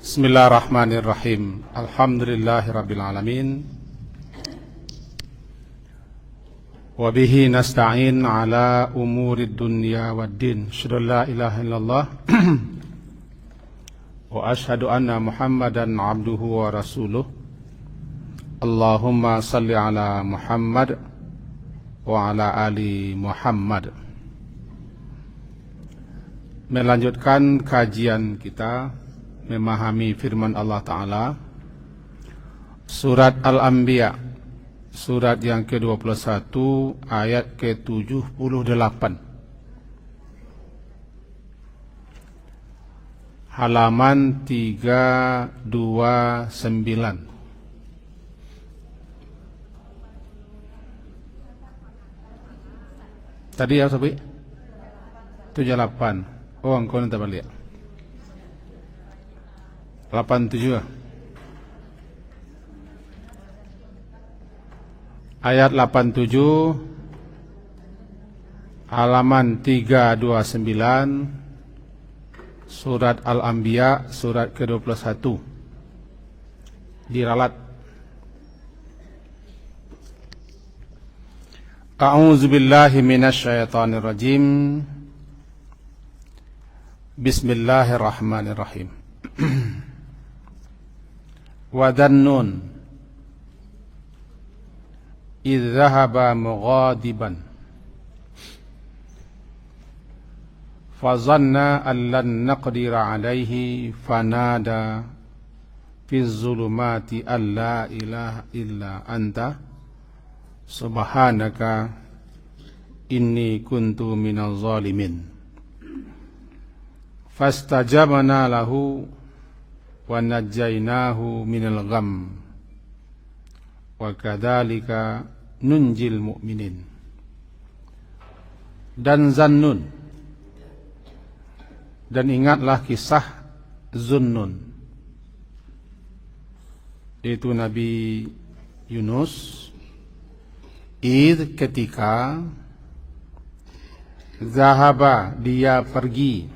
Bismillahirrahmanirrahim. Alhamdulillahirabbil alamin. Wa bihi nasta'in ala umurid dunya waddin. Asyhadu an la ilaha illallah wa asyhadu anna Muhammadan abduhu wa rasuluh. Allahumma salli ala Muhammad wa ala ali Muhammad. Melanjutkan kajian kita memahami firman Allah Ta'ala, Surat Al-Anbiya, surat yang ke-21 ayat ke-78, halaman 329. Tadi ya Sobi? 78. Oh, engkau nanti balik 87. Ayat 87 halaman 329 surat Al-Anbiya surat ke-21. Diralat. A'udzu billahi minasyaitonir rajim. Bismillahirrahmanirrahim. Wa dhannun idh dhahaba mughadiban fazanna an lan naqdira alayhi fanada fi zulumati an la ilaha illa anta subhanaka inni kuntu minaz zalimin. Fastajabna lahu wa najjaynahu minal gham wa kadzalika nunjil mu'minin. Dan Zannun, dan ingatlah kisah Zunnun, yaitu Nabi Yunus, ketika zahaba dia pergi,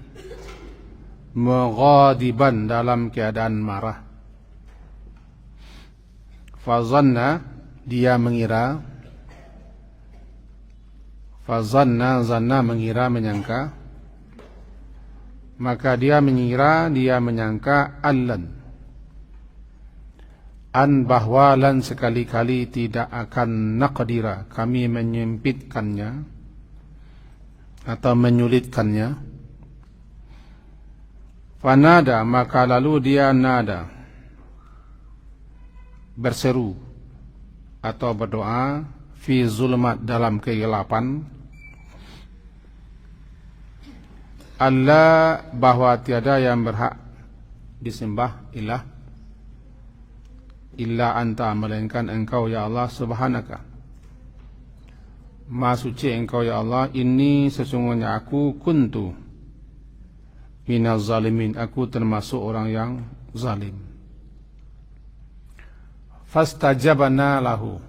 mughadiban dalam keadaan marah, fazanna dia mengira, fazanna zanna mengira menyangka, maka dia mengira, dia menyangka allan, an bahwa lan sekali-kali tidak akan naqdira kami menyempitkannya atau menyulitkannya. Fanada maka lalu dia nada, berseru atau berdoa, fi zulmat dalam kegelapan, Allah bahwa tiada yang berhak disembah ilah illa anta melainkan engkau ya Allah, subhanaka maha suci engkau ya Allah, ini sesungguhnya aku kuntu minaz zalimin, aku termasuk orang yang zalim. Fastajabna lahu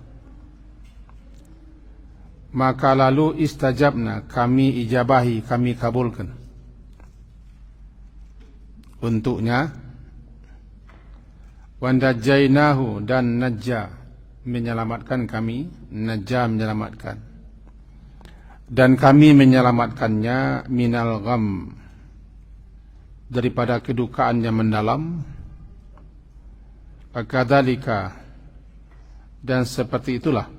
maka lalu istajabna kami ijabahi, kami kabulkan untuknya, wa najjaynahu dan najja menyelamatkan kami, najja menyelamatkan, dan kami menyelamatkannya minal gham daripada kedukaan yang mendalam, kadzalika dan seperti itulah,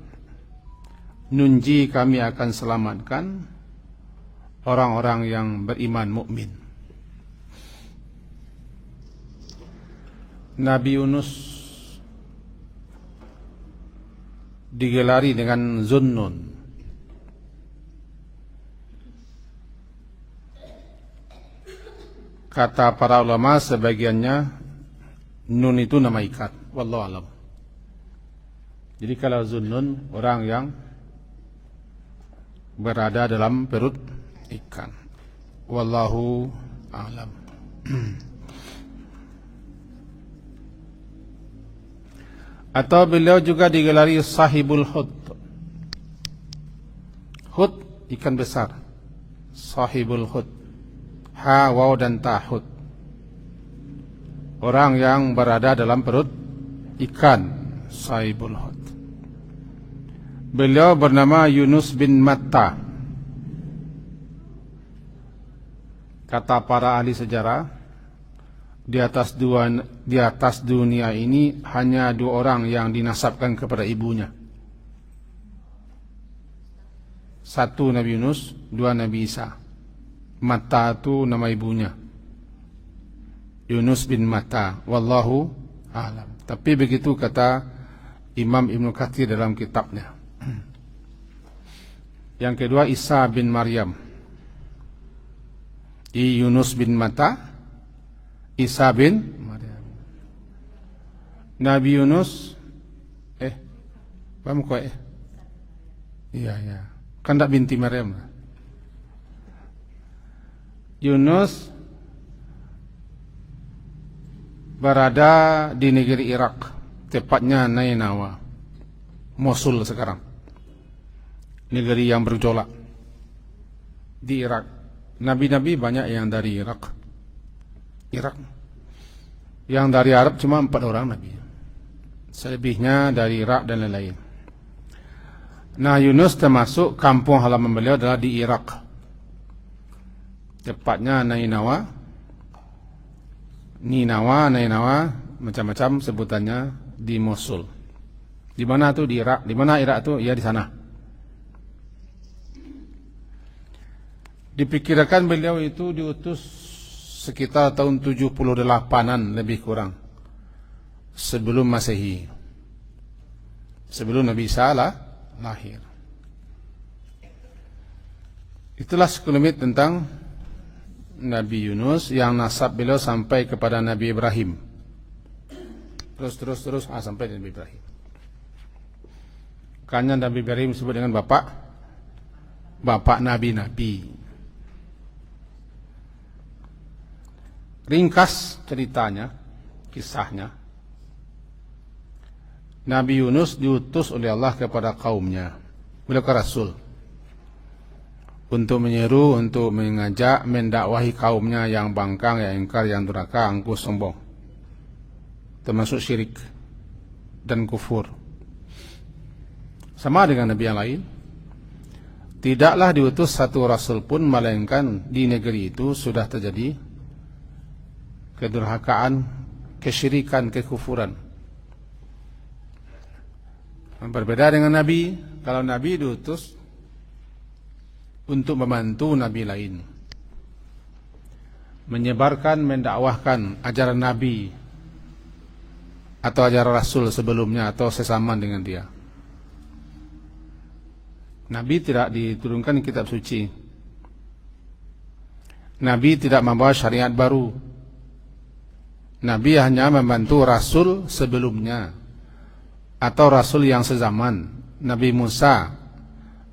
nunji kami akan selamatkan orang-orang yang beriman mukmin. Nabi Yunus digelari dengan Zunnun. Kata para ulama sebagiannya nun itu nama ikat, wallahu alam. Jadi kalau Zunnun orang yang berada dalam perut ikan, wallahu alam. Atau beliau juga digelari sahibul hud. Hud ikan besar, sahibul hud, ha, waw dan ta, hud. orang yang berada dalam perut ikan, Sahibul Hut. Beliau bernama Yunus bin Matta. Kata para ahli sejarah, di atas dunia ini hanya 2 orang yang dinasabkan kepada ibunya. 1 Nabi Yunus, 2 Nabi Isa. Matta itu nama ibunya, Yunus bin Matta. Wallahu a'lam. Tapi begitu kata Imam Ibnu Katsir dalam kitabnya. Yang kedua Isa bin Maryam. Yunus bin Matta, Isa bin Maryam. Nabi Yunus paham kok Iya. Kan tak binti Maryam. Yunus berada di negeri Irak, tepatnya Nainawa, Mosul sekarang. Negeri yang bergejolak di Irak. Nabi-nabi banyak yang dari Irak. Yang dari Arab cuma 4 orang nabi. Selebihnya dari Irak dan lain-lain. Nah, Yunus termasuk kampung halaman beliau adalah di Irak. Tepatnya Nainawa, macam-macam sebutannya di Mosul. Di mana tuh di Irak? Di mana Irak tuh? Ya di sana. Dipikirkan beliau itu diutus sekitar tahun 78-an lebih kurang sebelum Masehi, sebelum Nabi Isa lahir. Itulah sekelumit tentang Nabi Yunus yang nasab beliau sampai kepada Nabi Ibrahim. Terus sampai Nabi Ibrahim. Karena Nabi Ibrahim disebut dengan bapak nabi-nabi. Ringkas ceritanya, kisahnya, Nabi Yunus diutus oleh Allah kepada kaumnya. Beliau ke Rasul untuk menyeru, untuk mengajak, mendakwahi kaumnya yang bangkang, yang ingkar, yang durhaka, angkuh, sombong, termasuk syirik dan kufur. Sama dengan Nabi yang lain, tidaklah diutus satu Rasul pun melainkan di negeri itu sudah terjadi kedurhakaan, kesyirikan, kekufuran. Berbeda dengan Nabi. Kalau Nabi diutus untuk membantu Nabi lain, menyebarkan, mendakwahkan ajaran Nabi atau ajaran Rasul sebelumnya atau sesama dengan dia. Nabi tidak diturunkan kitab suci. Nabi tidak membawa syariat baru. Nabi hanya membantu Rasul sebelumnya atau Rasul yang sezaman. Nabi Musa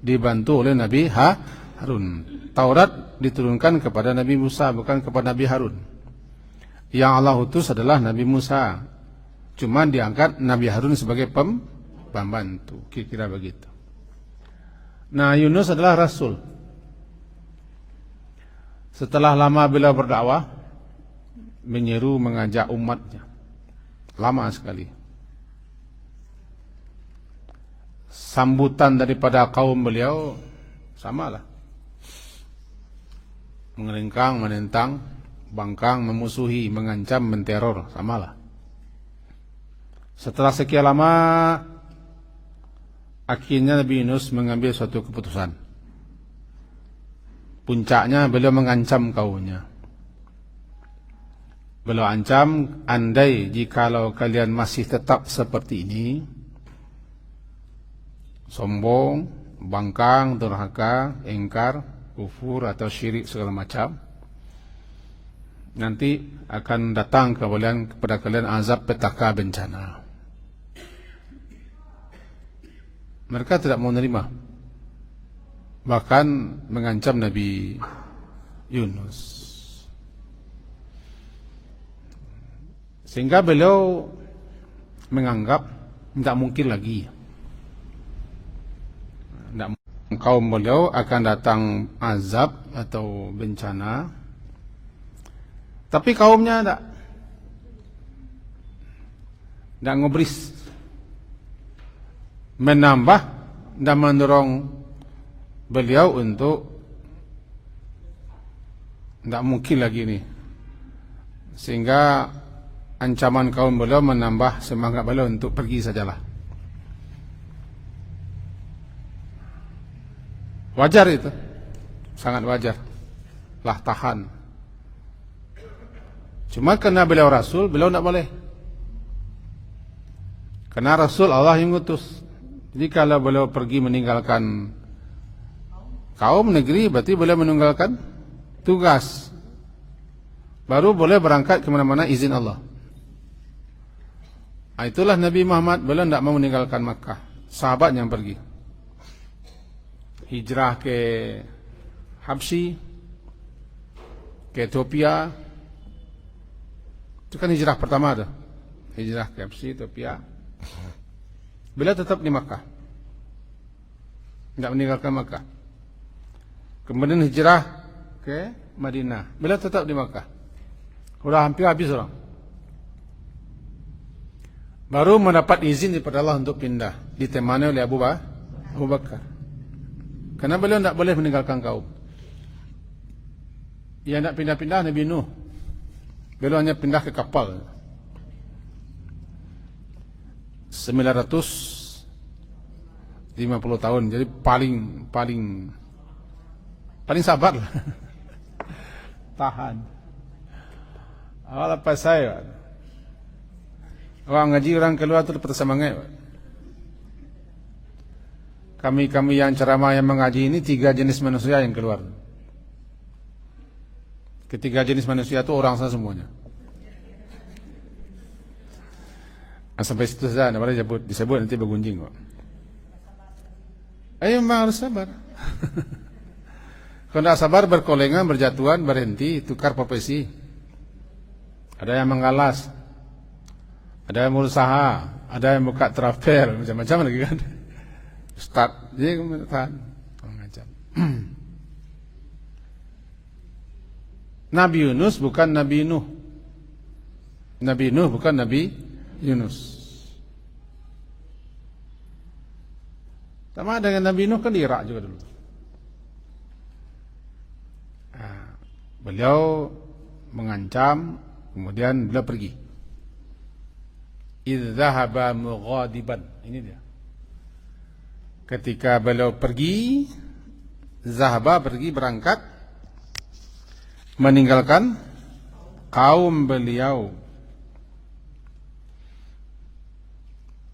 dibantu oleh Nabi Harun. Taurat diturunkan kepada Nabi Musa, bukan kepada Nabi Harun. Yang Allah utus adalah Nabi Musa, cuma diangkat Nabi Harun sebagai pembantu, kira-kira begitu. Nah, Yunus adalah Rasul. Setelah lama beliau berdakwah, menyeru, mengajak umatnya, lama sekali. Sambutan daripada kaum beliau samalah, mengerengkang, menentang, bangkang, memusuhi, mengancam, menteror, samalah. Setelah sekian lama, akhirnya Nabi Yunus mengambil suatu keputusan. Puncaknya beliau mengancam kaumnya. Beliau ancam, andai jikalau kalian masih tetap seperti ini, sombong, bangkang, durhaka, ingkar, kufur atau syirik segala macam, nanti akan datang kepada kalian azab petaka bencana. Mereka tidak mau menerima, bahkan mengancam Nabi Yunus. Sehingga beliau menganggap tidak mungkin lagi, kaum beliau akan datang azab atau bencana. Tapi kaumnya tidak. tidak ngubris, menambah dan mendorong beliau untuk tidak mungkin lagi ini, sehingga ancaman kaum beliau menambah semangat beliau untuk pergi sajalah. Wajar itu, sangat wajar lah, tahan. Cuma karena beliau Rasul, beliau tidak boleh. Karena Rasul Allah yang ngutus. Jadi kalau beliau pergi meninggalkan kaum negeri, berarti beliau meninggalkan tugas. Baru boleh berangkat kemana-mana izin Allah. Itulah Nabi Muhammad, beliau tidak mau meninggalkan Makkah. Sahabat yang pergi. Hijrah ke Habsyi, ke Ethiopia. Itu kan hijrah pertama tuh. Hijrah ke Habsyi, Ethiopia. Beliau tetap di Makkah, tidak meninggalkan Makkah. Kemudian hijrah ke Madinah, beliau tetap di Makkah. Sudah hampir habis orang. Baru mendapat izin daripada Allah untuk pindah, ditemani oleh Abu Bakar. Karena beliau tidak boleh meninggalkan kaum. Yang tidak pindah-pindah Nabi Nuh. Beliau hanya pindah ke kapal. 950 tahun. Jadi paling sabar lah. Tahan. Awal apa saya? Orang ngaji orang keluar tu dapat semangat. Kami yang ceramah yang mengaji ini 3 jenis manusia yang keluar. Ketiga jenis manusia itu orang sana semuanya. Sampai situ saja, tidak boleh disebut nanti bergunjing kok. Memang harus sabar. Kalau tidak sabar, berkolengan, berjatuhan, berhenti, tukar profesi. Ada yang mengalas, ada yang berusaha, ada yang buka travel, macam-macam lagi kan. Start, jadi tahan, mengajar. Nabi Yunus bukan Nabi Nuh. Nabi Nuh bukan Nabi Yunus. Sama dengan Nabi Nuh kan di Irak juga dulu. Beliau mengancam, kemudian beliau pergi. Idz dzahaba mughadiban. Ini dia. Ketika beliau pergi, zahaba pergi berangkat, meninggalkan kaum beliau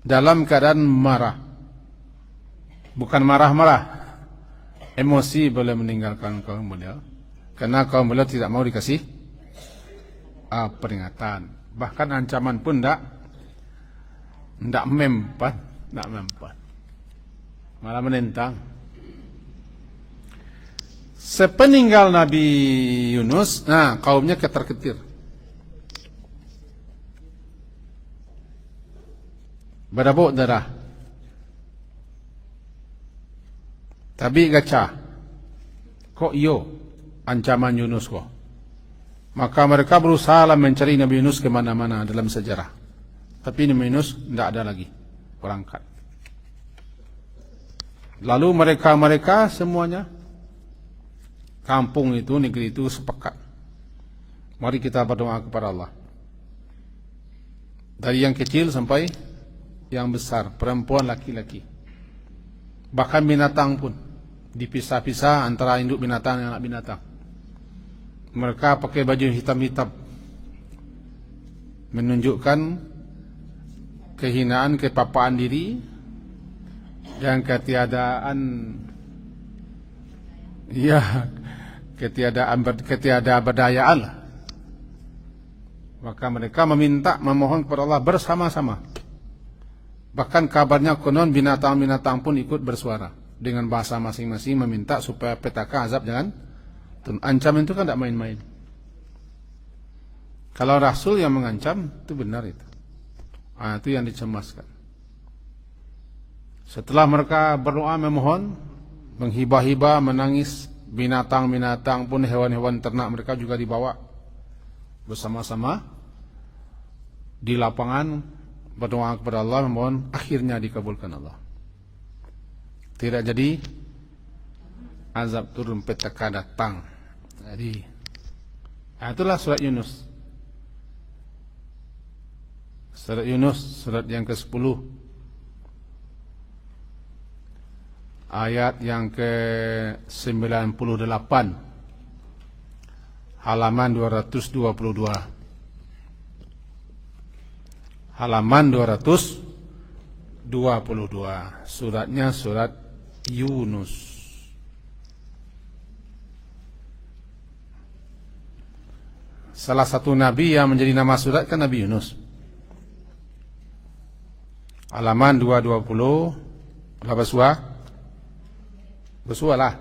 dalam keadaan marah. Bukan marah-marah, emosi beliau meninggalkan kaum beliau, karena kaum beliau tidak mau dikasih peringatan. Bahkan ancaman pun tidak mempan, malah menentang. Sepeninggal Nabi Yunus, kaumnya ketar-ketir. Berabuk darah. Tapi gacha. Kok iyo ancaman Yunus kok. Maka mereka berusaha mencari Nabi Yunus kemana-mana dalam sejarah. Tapi Nabi Yunus tidak ada lagi berangkat. Lalu mereka semuanya, kampung itu, negeri itu sepakat. Mari kita berdoa kepada Allah. Dari yang kecil sampai yang besar, perempuan, laki-laki. Bahkan binatang pun dipisah-pisah antara induk binatang dan anak binatang. Mereka pakai baju hitam-hitam, menunjukkan kehinaan, kepapaan diri dan ketiadaan berdayaan. Maka mereka memohon kepada Allah bersama-sama. Bahkan kabarnya konon binatang-binatang pun ikut bersuara dengan bahasa masing-masing, meminta supaya petaka azab jangan turun. Ancaman itu kan tidak main-main. Kalau Rasul yang mengancam, itu benar itu. Itu yang dicemaskan. Setelah mereka berdoa memohon, menghibah-hibah, menangis, binatang-binatang pun, hewan-hewan ternak mereka juga dibawa bersama-sama di lapangan berdoa kepada Allah, memohon, akhirnya dikabulkan Allah. Tidak jadi azab turun, petaka datang. Jadi itulah surat Yunus. Surat Yunus, surat yang ke-10, ayat yang ke-98, halaman 222. Halaman 222. Suratnya surat Yunus. Salah satu nabi yang menjadi nama surat kan Nabi Yunus. Halaman 220. Berapa surah? Bersurah lah.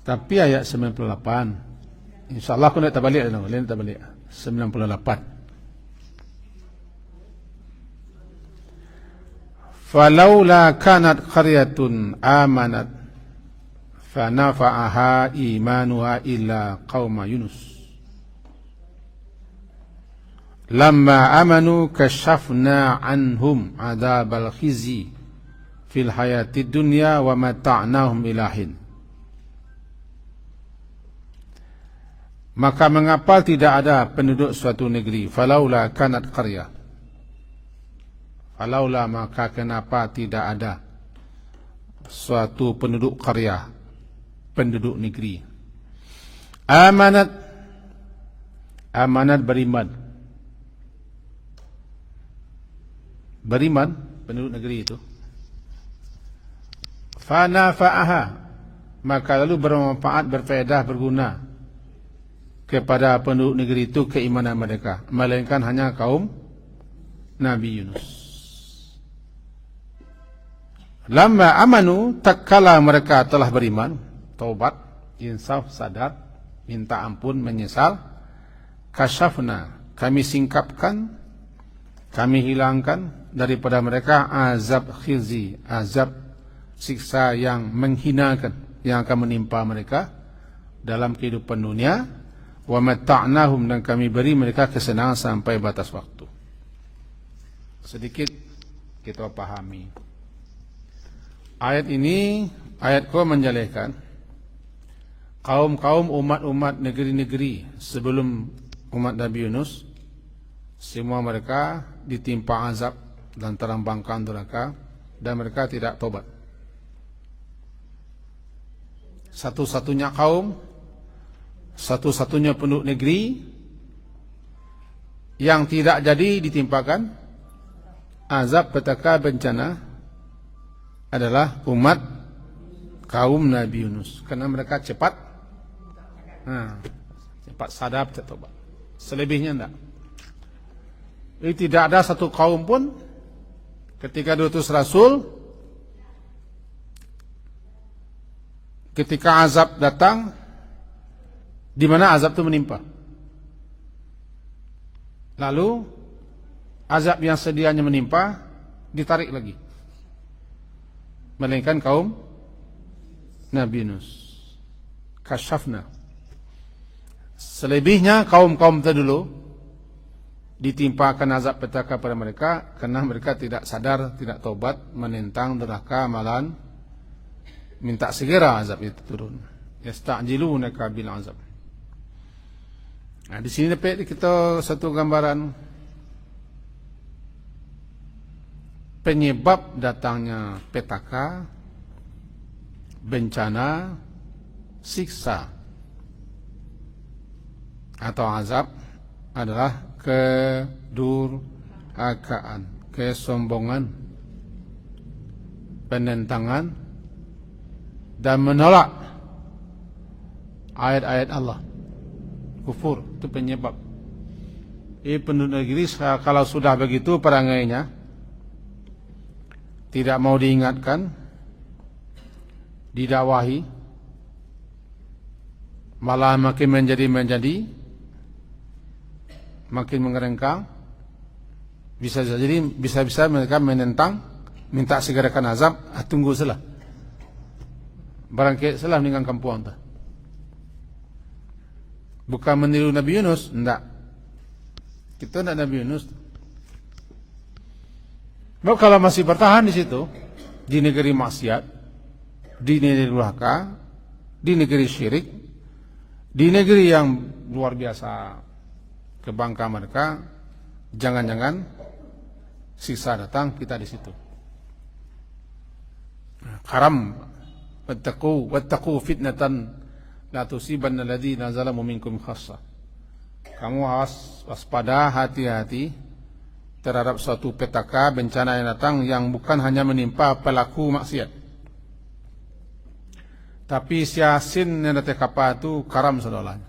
Tapi ayat 98. InsyaAllah aku nak terbalik. Lain terbalik 98. Falaula kanat qaryatun amanat fanafa'aha imanuha illa qauma Yunus lamma amanu kashafna anhum adabal khizi fil hayatid dunya wa mata'nahum ilahin. Maka mengapa tidak ada penduduk suatu negeri? Falaula kanat qaryah. Falaula, maka kenapa tidak ada suatu penduduk qaryah, penduduk negeri. Amanat, amanat beriman. Beriman penduduk negeri itu. Fanafa'aha, maka lalu bermanfaat, berfaedah, berguna kepada penduduk negeri itu keimanan mereka, melainkan hanya kaum Nabi Yunus. Lamma amanu, tak kala mereka telah beriman, taubat, insaf, sadar, minta ampun, menyesal, kasyafna, kami singkapkan, kami hilangkan daripada mereka azab khizi, azab siksa yang menghinakan yang akan menimpa mereka dalam kehidupan dunia. Wa mata'nahum, dan kami beri mereka kesenangan sampai batas waktu. Sedikit kita pahami ayat ini. Ayat ko menjelaskan kaum-kaum, umat-umat, negeri-negeri sebelum umat Nabi Yunus, semua mereka ditimpa azab dan terambangkan neraka, dan mereka tidak tobat. Satu-satunya kaum, satu-satunya penduduk negeri yang tidak jadi ditimpakan azab, petaka, bencana adalah umat kaum Nabi Yunus, karena mereka cepat sadar, cepat tobat. Selebihnya tidak. Jadi tidak ada satu kaum pun ketika diutus Rasul, ketika azab datang, di mana azab itu menimpa, lalu azab yang sedianya menimpa ditarik lagi, melainkan kaum Nabi Yunus. Kasyafna. Selebihnya kaum-kaum terdahulu ditimpakan azab petaka pada mereka karena mereka tidak sadar, tidak tobat, menentang neraka, malahan minta segera azab itu turun. Yasta'jilunaka bil azab. Nah, di sini dapat kita satu gambaran penyebab datangnya petaka, bencana, siksa atau azab adalah kedurhakaan, kesombongan, penentangan, dan menolak ayat-ayat Allah. Kufur itu penyebab. Penduduk negeri kalau sudah begitu perangainya, tidak mau diingatkan, didakwahi, malah makin menjadi makin mengerengkang, bisa mereka menentang, minta segerakan azab. Tunggu salah, barangkali salah meninggalkan kampung anda. Bukan meniru Nabi Yunus, tidak. Kita tidak Nabi Yunus. Nah, kalau masih bertahan di situ, di negeri maksiat, di negeri durhaka, di negeri syirik, di negeri yang luar biasa kebangka mereka, jangan-jangan sisa datang kita di situ. Haram, wattaqu fitnatan la tusibanna alladziina zalamu minkum khassah. Kamu harus waspada, hati-hati terhadap suatu petaka bencana yang datang yang bukan hanya menimpa pelaku maksiat, tapi siasin yang datang kapal itu karam sedolanya.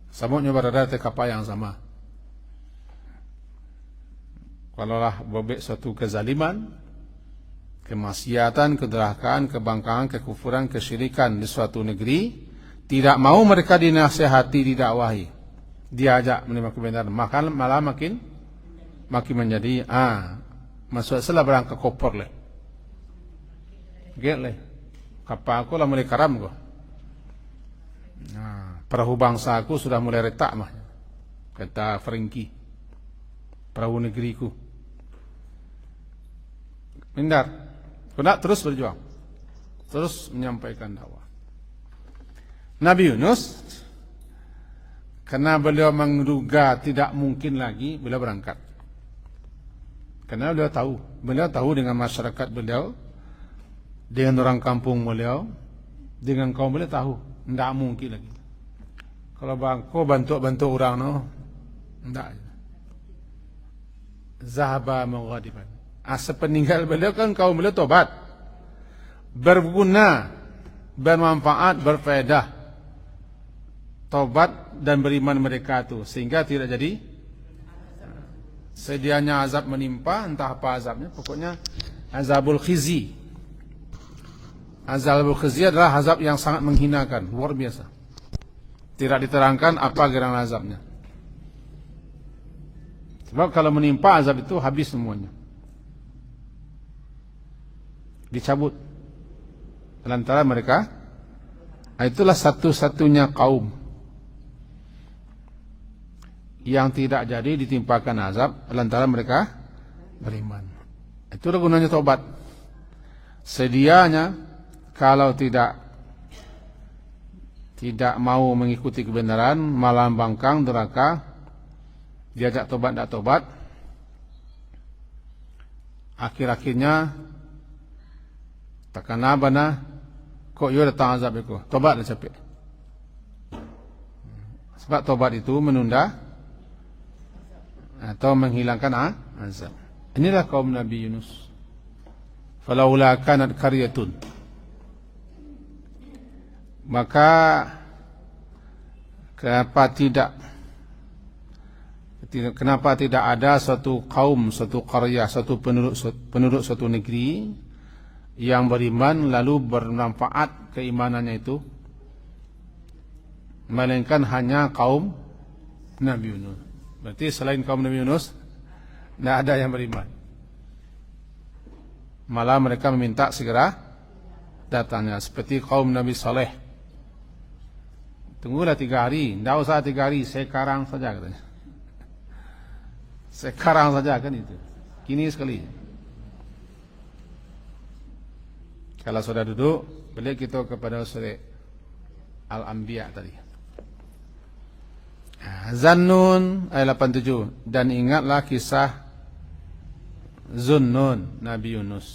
Samuknya berada di kapal yang sama. Kalaulah bobek suatu kezaliman, kemaksiatan, kedurhakaan, kebangkangan, kekufuran, kesyirikan di suatu negeri, tidak mau mereka dinasihati, didakwahi, diajak menerima kebenaran, malah makin menjadi masuk salah berangkat kopor leh. Get leh. Kapal aku lah mulai karam ko. Perahu bangsa aku sudah mulai retak mah. Kata Frankie. Perahu negeriku. Mindar. Kau nak terus berjuang. Terus menyampaikan dakwah. Nabi Yunus, karena beliau menduga tidak mungkin lagi, beliau berangkat. Karena beliau tahu dengan masyarakat beliau, dengan orang kampung beliau, dengan kaum beliau tahu, tidak mungkin lagi. Kalau kau bantu orang, no, tidak. Zahaba mughadiban. Sepeninggal beliau kan kaum beliau tobat, berguna, bermanfaat, berfaedah, tobat dan beriman mereka itu, sehingga tidak jadi sedianya azab menimpa, entah apa azabnya, pokoknya azabul khizi. Azabul khizi adalah azab yang sangat menghinakan, luar biasa. Tidak diterangkan apa gerangan azabnya. Sebab kalau menimpa azab itu habis semuanya. Dicabut. Antara mereka, itulah satu-satunya kaum yang tidak jadi ditimpakan azab lantaran mereka beriman. Itulah gunanya tobat. Sedianya kalau tidak mau mengikuti kebenaran, malah bangkang, durhaka, diajak tobat tidak tobat, akhir-akhirnya takana bana kok yo datang azab itu. Tobat dah capek. Sebab tobat itu menunda atau menghilangkan azab. Inilah kaum Nabi Yunus. Falaula kanat qaryatun. Maka kenapa tidak ada suatu kaum, suatu qaryah, suatu penduduk suatu negeri yang beriman lalu bermanfaat keimanannya itu, melainkan hanya kaum Nabi Yunus. Berarti selain kaum Nabi Yunus tidak ada yang beriman. Malah mereka meminta segera datangnya. Seperti kaum Nabi Saleh. Tunggulah 3 hari. Tidak usah 3 hari, sekarang saja katanya. Sekarang saja kan itu. Kini sekali. Kalau sudah duduk, balik kita kepada surah Al-Anbiya tadi. Zannun ayat 87. Dan ingatlah kisah Zunnun, Nabi Yunus.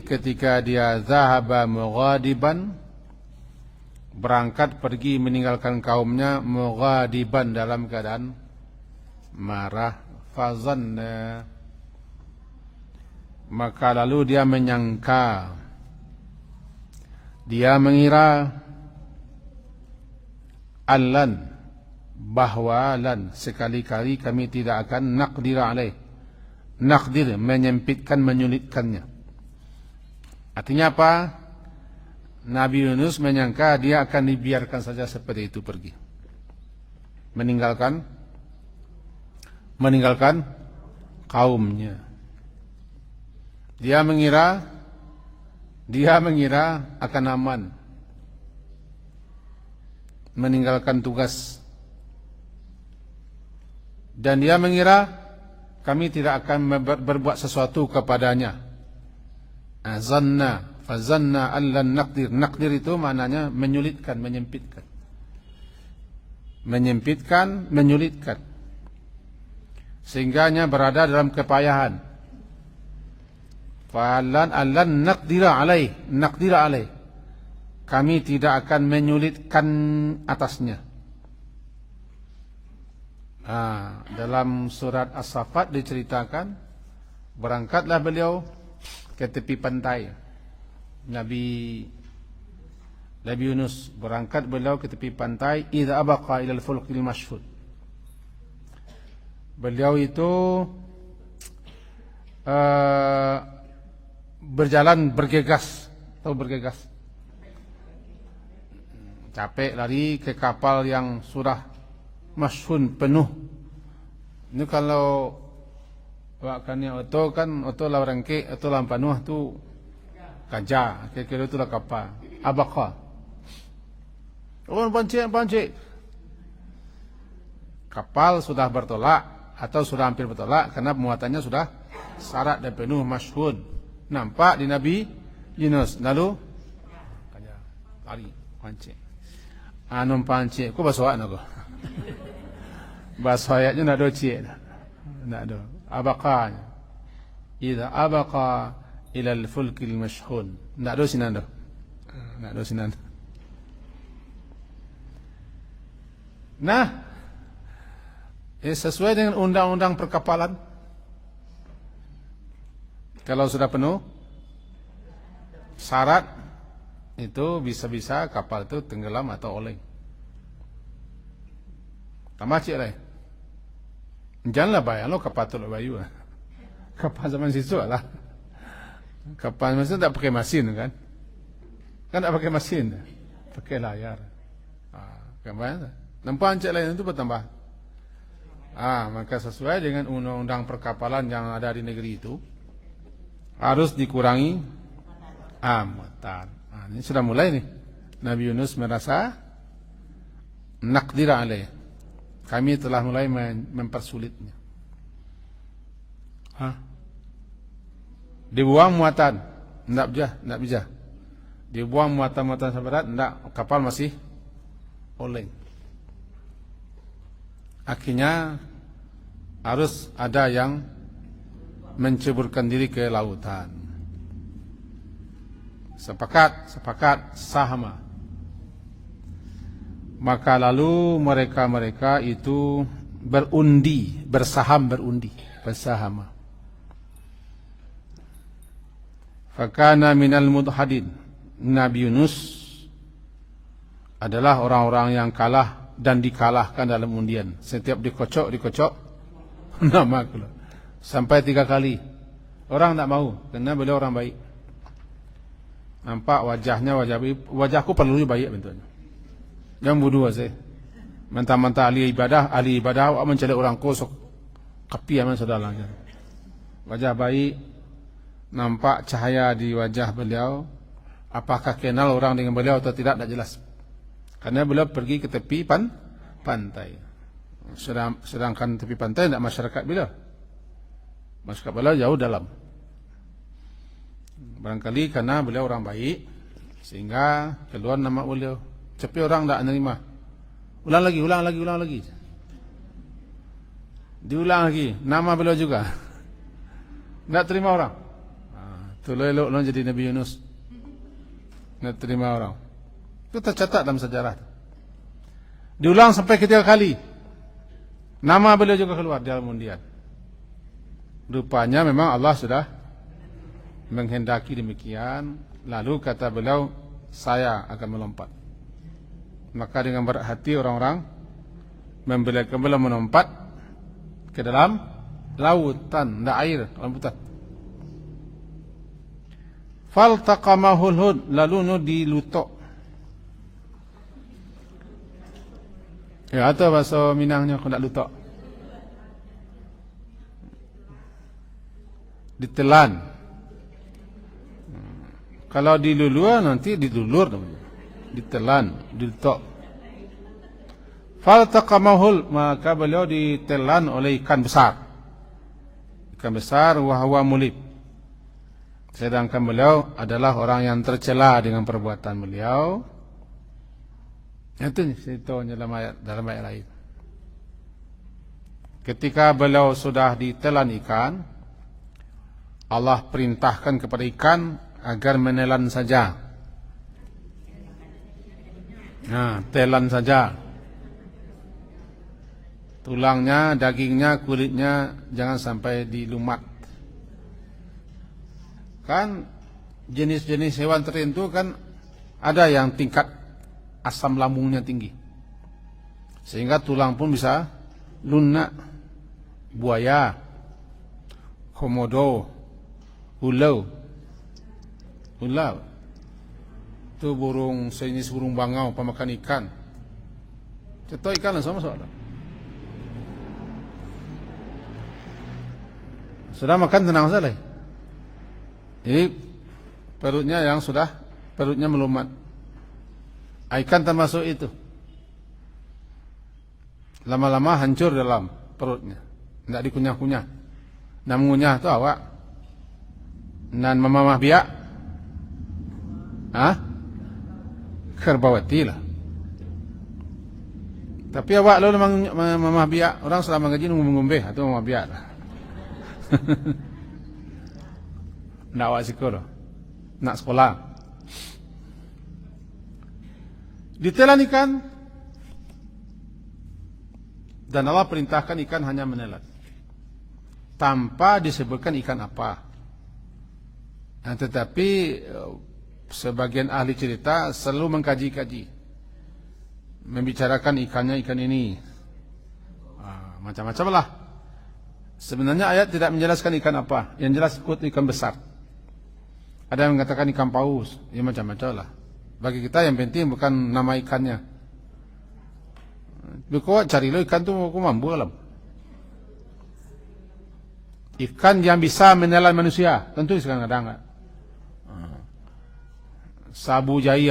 Ketika dia zahaba mughadiban, berangkat pergi meninggalkan kaumnya, mughadiban dalam keadaan marah. Fazanna, maka lalu dia menyangka, dia mengira allan, bahwa lan sekali-kali kami tidak akan naqdir alaih. Naqdir menyempitkan, menyulitkannya. Artinya apa? Nabi Yunus menyangka dia akan dibiarkan saja seperti itu pergi, meninggalkan kaumnya. Dia mengira akan aman, meninggalkan tugas Dan dia mengira kami tidak akan berbuat sesuatu kepadanya. Zanna, fazanna allan naqdir. Naqdir itu maknanya menyulitkan, menyempitkan. Menyempitkan, menyulitkan. Sehingganya berada dalam kepayahan. Allan naqdira alaih. Naqdira alaih. Kami tidak akan menyulitkan atasnya. Dalam surat As-Saffat diceritakan, berangkatlah beliau ke tepi pantai. Nabi Yunus berangkat beliau ke tepi pantai. Idza abaqa ila al-fulqil mashhud. Beliau itu berjalan bergegas. Tahu bergegas? Capek lari ke kapal yang sudah masyhun penuh. Ini kalau wakannya oto kan, oto lah rangke, oto lah penuh tu kaja, kira-kira itu lah kapal. Abaqa. Orang pancik. Kapal sudah bertolak atau sudah hampir bertolak karena muatannya sudah syarat dan penuh masyhun. Nampak di Nabi Yunus, lalu kaja, lari, pancik. Anum pancik, kau bahasa awak nak kau? Bahasa ayatnya nak do cik, nak do. Abaqa. Idza abaqa ila al-fulkil mashhun. Nak do sinan do. Nak do sinan. Nah, sesuai dengan undang-undang perkapalan. Kalau sudah penuh syarat itu bisa-bisa kapal itu tenggelam atau oleng. Tambah cik lah. Janganlah bayar lo kapal tu bayu lah. Kapal zaman situ lah. Kapal masa tak pakai mesin kan? Kan tak pakai mesin, pakai layar. Kan nampak cik lain itu bertambah. Maka sesuai dengan undang-undang perkapalan yang ada di negeri itu harus dikurangi muatan. Ini sudah mulai nih. Nabi Yunus merasa naqdira alaih. Kami telah mulai mempersulitnya. Dibuang muatan, tidak bisa. Dibuang muatan-muatan seberat, tidak. Kapal masih oleng. Akhirnya harus ada yang menceburkan diri ke lautan. Sepakat, sahama. Maka lalu mereka itu berundi, bersahama. Fakana minal mudhadin. Nabi Yunus adalah orang-orang yang kalah dan dikalahkan dalam undian. Setiap dikocok nama keluar. Sampai 3 kali. Orang tak mau, kerana beliau orang baik. Nampak wajahnya wajahku perlu baik bentuknya. Jangan bodoh saya. Mentah-mentah ahli ibadah awak mencari orang kosok. Kapi aman saudara. Wajah baik, nampak cahaya di wajah beliau. Apakah kenal orang dengan beliau atau tidak jelas. Karena beliau pergi ke tepi pantai. Sedangkan tepi pantai tidak masyarakat beliau. Masyarakat beliau jauh dalam. Barangkali karena beliau orang baik sehingga keluar nama beliau. Tapi orang tak menerima. Ulang lagi. Diulang lagi. Nama beliau juga. Tak terima orang. Itulah elok jadi Nabi Yunus. Tak terima orang. Itu tercatat dalam sejarah. Diulang sampai 3 kali. Nama beliau juga keluar dalam undian. Rupanya memang Allah sudah menghendaki demikian. Lalu kata beliau, saya akan melompat. Maka dengan berat hati orang-orang beliau melompat ke dalam lautan, tidak air, lautan. Faltaqamahul hud, lalu dilutok. Ya, atau bahasa Minangnya aku nak lutok. Ditelan. Kalau dilulur nanti didulur. Ditelan, dilutok. faltaqamahul, maka beliau ditelan oleh ikan besar. Ikan besar wahwa mulib. Sedangkan beliau adalah orang yang tercela dengan perbuatan beliau. Itu ceritanya dalam ayat lain. Ketika beliau sudah ditelan ikan, Allah perintahkan kepada ikan agar menelan saja. Nah, telan saja. Tulangnya, dagingnya, kulitnya jangan sampai dilumat. Kan jenis-jenis hewan tertentu kan ada yang tingkat asam lambungnya tinggi, sehingga tulang pun bisa lunak. Buaya, komodo, ulau. Itu burung, sejenis burung bangau pemakan ikan. Contoh ikan lah sama soalnya. Sudah makan tenang saja. Jadi perutnya yang sudah perutnya melumat. Ikan termasuk itu. Lama-lama hancur dalam perutnya. Tidak dikunyah-kunyah. Nah, mengunyah itu awak. Dan memamah biak. Kerbawati lah. Tapi awak lalu memamah biak. Orang selama ngaji ngombe atau memamah biak lah. Nak awak sekolah. Nak sekolah. Ditelan ikan. Dan Allah perintahkan ikan hanya menelan. Tanpa disebutkan ikan apa. Nah, tetapi sebagian ahli cerita selalu mengkaji-kaji, membicarakan ikannya ikan ini. Macam-macam lah. Sebenarnya ayat tidak menjelaskan ikan apa. Yang jelas ikut ikan besar. Ada yang mengatakan ikan paus. Ya macam-macam lah. Bagi kita yang penting bukan nama ikannya. Kau cari lo ikan tu aku mampu alam. Ikan yang bisa menelan manusia, tentu sekarang ada enggak. Abu jai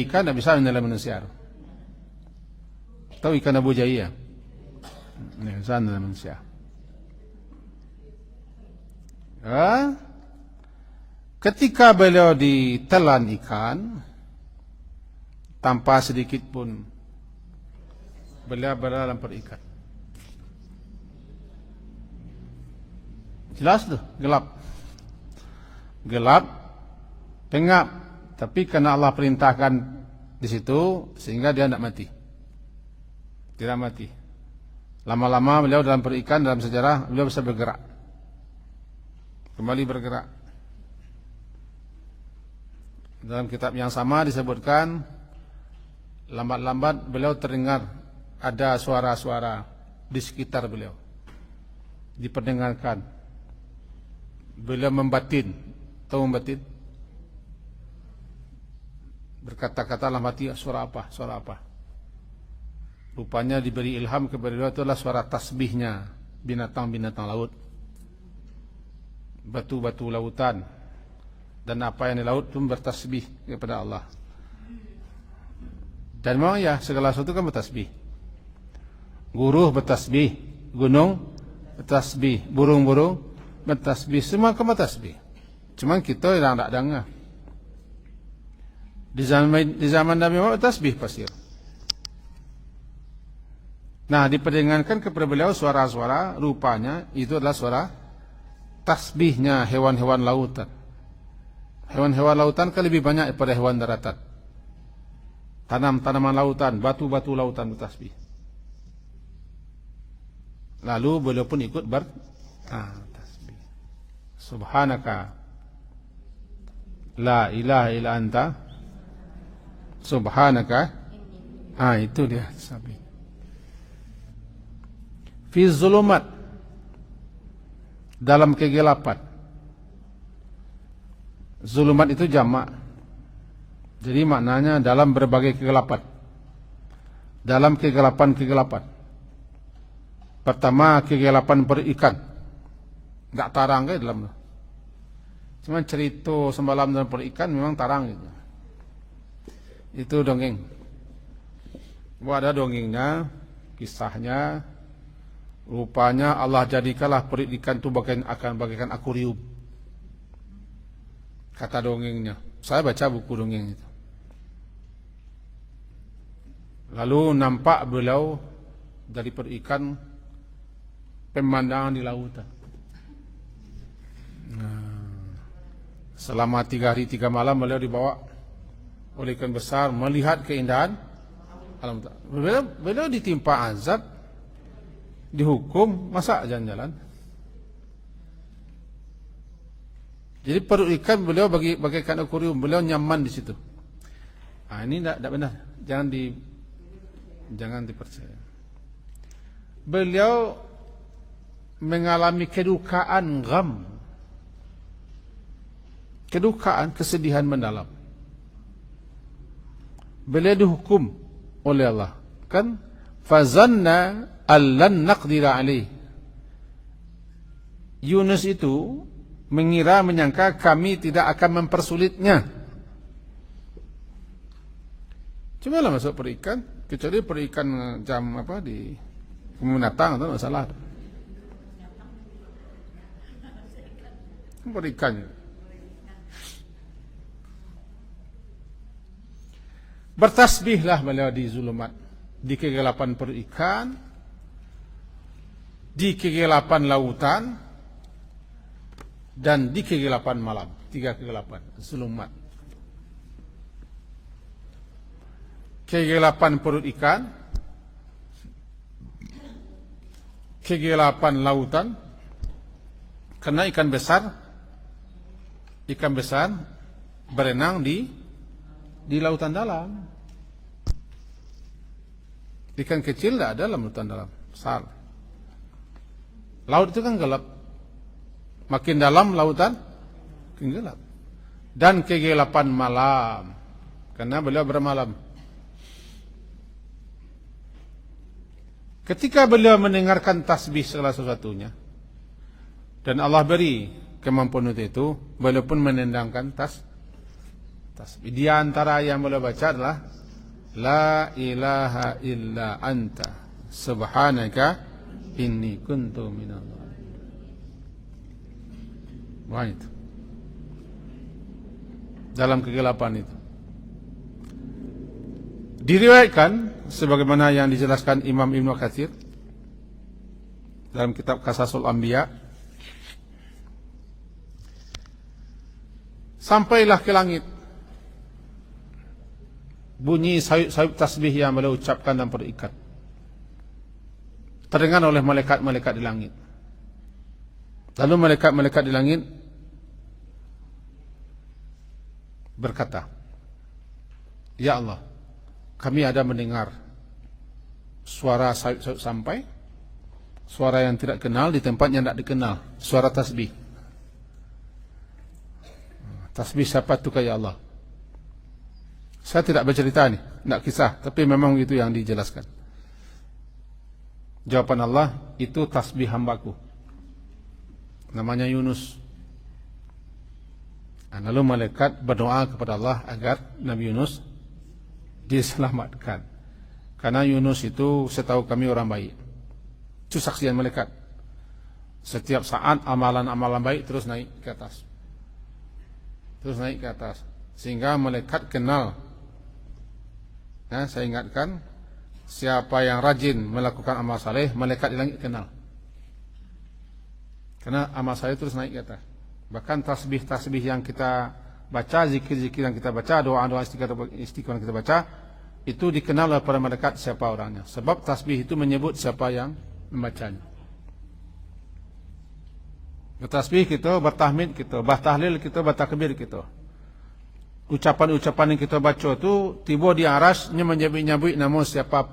ikan tidak bisa menelan manusia. Tahu ikan abu jai ya? Ini bisa menelan manusia. Ketika beliau ditelan ikan, tanpa sedikit pun beliau berada dalam perut ikan. Jelas tuh, gelap, pengap. Tapi karena Allah perintahkan di situ, sehingga dia tidak mati. Tidak mati. Lama-lama beliau dalam perut ikan, dalam sejarah beliau bisa bergerak, kembali bergerak. Dalam kitab yang sama disebutkan, lambat-lambat beliau terdengar ada suara-suara di sekitar beliau, diperdengarkan. Beliau membatin, tahu membatin? Berkata-kata dalam hati, suara apa? Suara apa? Rupanya diberi ilham kepada beliau itulah suara tasbihnya binatang-binatang laut, batu-batu lautan, dan apa yang di laut pun bertasbih kepada Allah. Dan memang ya, segala sesuatu kan bertasbih. Guruh bertasbih, gunung bertasbih, burung-burung bertasbih, semua kan bertasbih. Cuma kita yang tak dengar. Di zaman Nabi Muhammad bertasbih pasir. Nah, diperdengarkan kepada beliau suara-suara, rupanya itu adalah suara tasbihnya hewan-hewan lautan. Hewan-hewan lautan kan lebih banyak daripada hewan daratan. Tanaman lautan, batu-batu lautan bertasbih. Lalu beliau pun ikut bertasbih. Subhanaka la ilaha illa anta. Subhanaka. Itu dia tasbih. Fi zulumat, dalam kegelapan. Zulumat itu jamak. Jadi maknanya dalam berbagai kegelapan. Dalam kegelapan-kegelapan. Pertama kegelapan berikan. Enggak tarang ke dalam. Cuma cerita semalam dalam berikan memang tarang gitu. Itu dongeng. Ada dongengnya. Kisahnya, rupanya Allah jadikanlah perut ikan itu bagaikan akuarium. Kata dongengnya. Saya baca buku dongeng itu. Lalu nampak beliau dari perut ikan pemandangan di lautan. Selama 3 hari 3 malam beliau dibawa oleh ikan besar melihat keindahan alam. Beliau ditimpa azab, dihukum, masa jalan-jalan. Jadi perut ikan beliau bagaikan akuarium, beliau nyaman di situ. Ini tidak benar, jangan dipercaya. Beliau mengalami kedukaan, kedukaan, kesedihan mendalam. Beliau dihukum oleh Allah, kan? Fazanna allan naqdira alaih. Yunus itu menyangka kami tidak akan mempersulitnya. Cobalah masuk perikan, kecuali perikan jam di Kemenatang atau masalah. Perikannya. Bertasbihlah beliau di zulumat, di kegelapan perut ikan, di kegelapan lautan, dan di kegelapan malam. 3 kegelapan, zulumat. Kegelapan perut ikan, kegelapan lautan, karena ikan besar berenang di lautan dalam. Ikan kecil tidak ada dalam lautan dalam, besar. Laut itu kan gelap. Makin dalam lautan, makin gelap. Dan kegelapan malam, karena beliau bermalam. Ketika beliau mendengarkan tasbih segala sesuatunya, dan Allah beri kemampuan itu, beliau pun menendangkan tasbih. Di antara yang beliau baca adalah La ilaha illa anta subhanaka inni kuntu minadh dhalimin. Wah, itu dalam kegelapan itu diriwayatkan sebagaimana yang dijelaskan Imam Ibnu Katsir dalam kitab Qasasul Anbiya, sampailah ke langit bunyi sayup tasbih yang beliau ucapkan dan berikat, terdengar oleh malaikat-malaikat di langit. Lalu malaikat-malaikat di langit berkata, Ya Allah, kami ada mendengar suara sayup-sayup sampai, suara yang tidak kenal di tempat yang tidak dikenal, suara tasbih. Tasbih siapa itu ya Allah? Saya tidak bercerita nih, tidak kisah, tapi memang itu yang dijelaskan. Jawaban Allah, itu tasbih hambaku, namanya Yunus. Lalu malaikat berdoa kepada Allah agar Nabi Yunus diselamatkan. Karena Yunus itu setahu kami orang baik. Itu saksian malaikat. Setiap saat amalan-amalan baik terus naik ke atas. Sehingga malaikat kenal. Saya ingatkan, siapa yang rajin melakukan amal saleh, malaikat di langit kenal. Karena amal saleh terus naik ke atas. Bahkan tasbih-tasbih yang kita baca, zikir-zikir yang kita baca, doa-doa istighfar yang kita baca, itu dikenal oleh para malaikat siapa orangnya. Sebab tasbih itu menyebut siapa yang membacanya. Bertasbih kita, bertahmid kita, bertahlil kita, bertakbir kita. Ucapan-ucapan yang kita baca itu tiba di aras, menyebut-nyebut nama siapa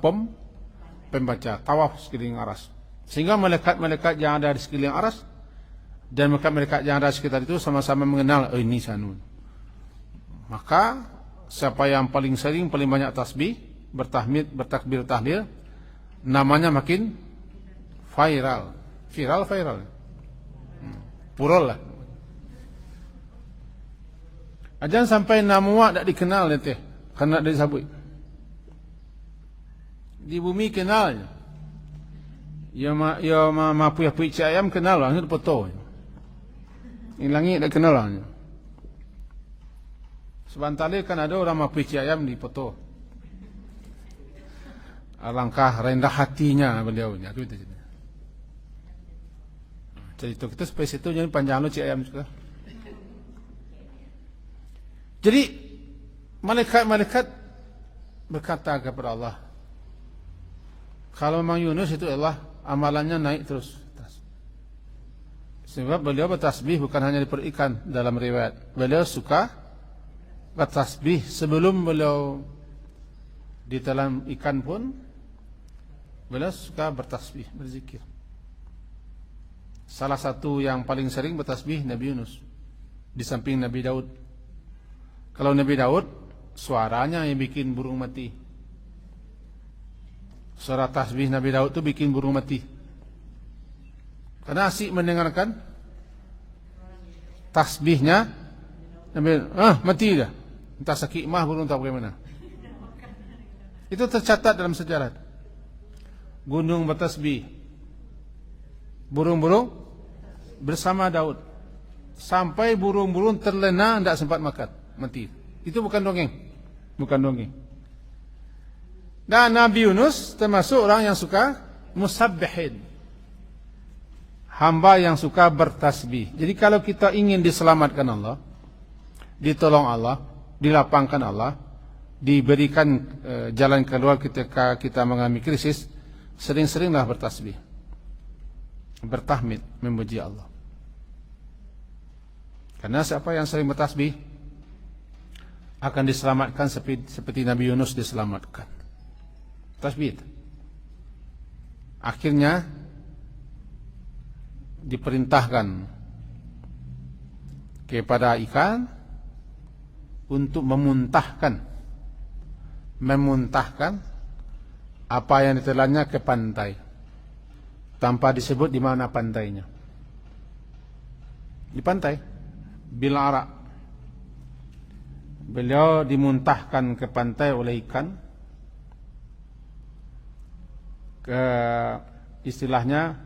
pembaca, tawaf sekeliling aras. Sehingga malaikat-malaikat yang ada di sekeliling aras dan malaikat yang ada di sekitar itu sama-sama mengenal, ini sanun. Maka siapa yang paling sering, paling banyak tasbih, bertahmid, bertakbir, tahlil, namanya makin viral. Purol lah. Jangan sampai nama tak dikenal teh, karena dia sabut. Di bumi kenalnya, Ya mapu cik ayam kenal lah, itu foto. Ini langit dah kenal lah. Sebentar lagi kan ada orang mapu cik ayam di foto. Alangkah rendah hatinya beliau. Aku itu cerita. Cerita kita space itu jadi panjang lu cik ayam juga. Jadi malaikat berkata kepada Allah, kalau memang Yunus itu Allah, amalannya naik terus. Sebab beliau bertasbih bukan hanya di perut ikan dalam riwayat. Beliau suka bertasbih sebelum beliau ditelan ikan pun. Beliau suka bertasbih, berzikir. Salah satu yang paling sering bertasbih Nabi Yunus, di samping Nabi Daud. Kalau Nabi Daud, suaranya yang bikin burung mati. Suara tasbih Nabi Daud itu bikin burung mati. Karena asyik mendengarkan tasbihnya, Nabi mati dah. Entah sakit mah burung, entah bagaimana. Itu tercatat dalam sejarah. Gunung bertasbih, burung-burung bersama Daud, sampai burung-burung terlena, tidak sempat makan, mati. Itu bukan dongeng, bukan dongeng. Dan Nabi Yunus termasuk orang yang suka musabbihin, hamba yang suka bertasbih. Jadi kalau kita ingin diselamatkan Allah, ditolong Allah, dilapangkan Allah, diberikan jalan keluar ketika kita mengalami krisis, sering-seringlah bertasbih, bertahmid, memuji Allah. Karena siapa yang sering bertasbih akan diselamatkan seperti Nabi Yunus diselamatkan. Tasbih. Akhirnya diperintahkan kepada ikan untuk memuntahkan apa yang ditelannya ke pantai, tanpa disebut di mana pantainya. Di pantai Bil Ara, beliau dimuntahkan ke pantai oleh ikan. Ke istilahnya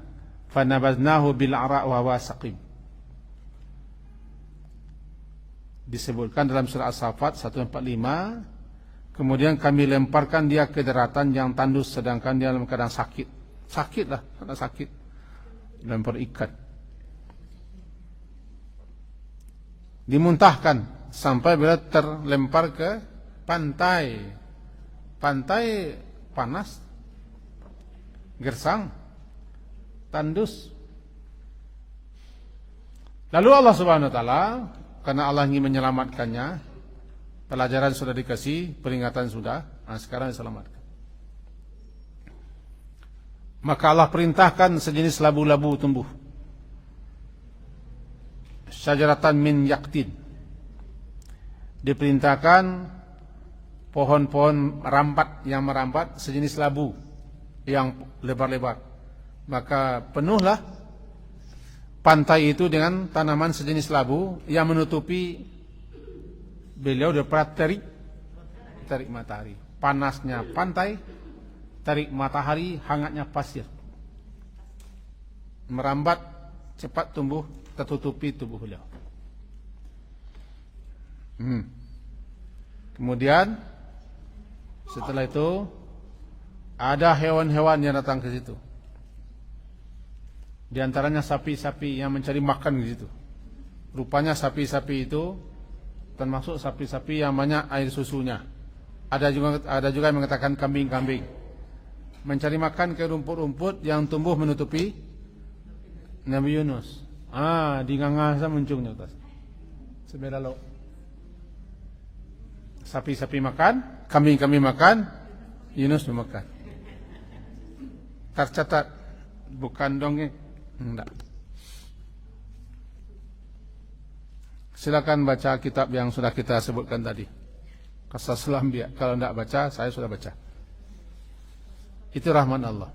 fanabaznahu bil ara wa huwa saqim. Disebutkan dalam surah As-Saffat 145, kemudian kami lemparkan dia ke daratan yang tandus sedangkan dia dalam keadaan sakit. Sakitlah, karena sakit. Lempar ikan. Dimuntahkan sampai bila terlempar ke pantai. Pantai panas, gersang, tandus. Lalu Allah Subhanahu wa taala, karena Allah ingin menyelamatkannya, pelajaran sudah dikasih, peringatan sudah, sekarang diselamatkan. Maka Allah perintahkan sejenis labu-labu tumbuh. Syajaratan min yaqtin. Diperintahkan pohon-pohon rambat yang merambat sejenis labu yang lebar-lebar. Maka penuhlah pantai itu dengan tanaman sejenis labu yang menutupi beliau daripada terik matahari. Panasnya pantai, terik matahari, hangatnya pasir. Merambat, cepat tumbuh, tertutupi tubuh beliau. Kemudian setelah itu ada hewan-hewan yang datang ke situ. Di antaranya sapi-sapi yang mencari makan di situ. Rupanya sapi-sapi itu termasuk sapi-sapi yang banyak air susunya. Ada juga yang mengatakan kambing-kambing. Mencari makan ke rumput-rumput yang tumbuh menutupi Nabi Yunus. Di ngangasa muncungnya atas. Sebelah laut. Sapi-sapi makan, kambing-kambing makan, Yunus memakan. Tercatat, bukan dongeng. Enggak. Silakan baca kitab yang sudah kita sebutkan tadi, Qasasul Anbiya. Kalau tidak baca, saya sudah baca. Itu rahmat Allah.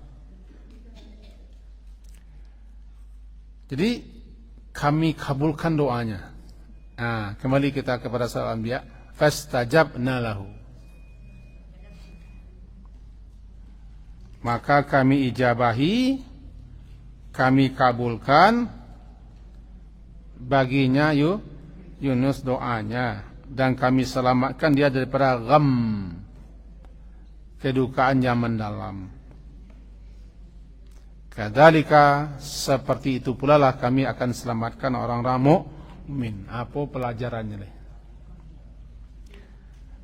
Jadi kami kabulkan doanya. Kembali kita kepada Surah Anbiya. Fastajabna lahu. Maka kami ijabahi kami kabulkan baginya Yunus doanya, dan kami selamatkan dia daripada gham, kedukaan yang mendalam. Kadzalika, seperti itu pula lah kami akan selamatkan orang-orang mukmin. Apa pelajarannya nih?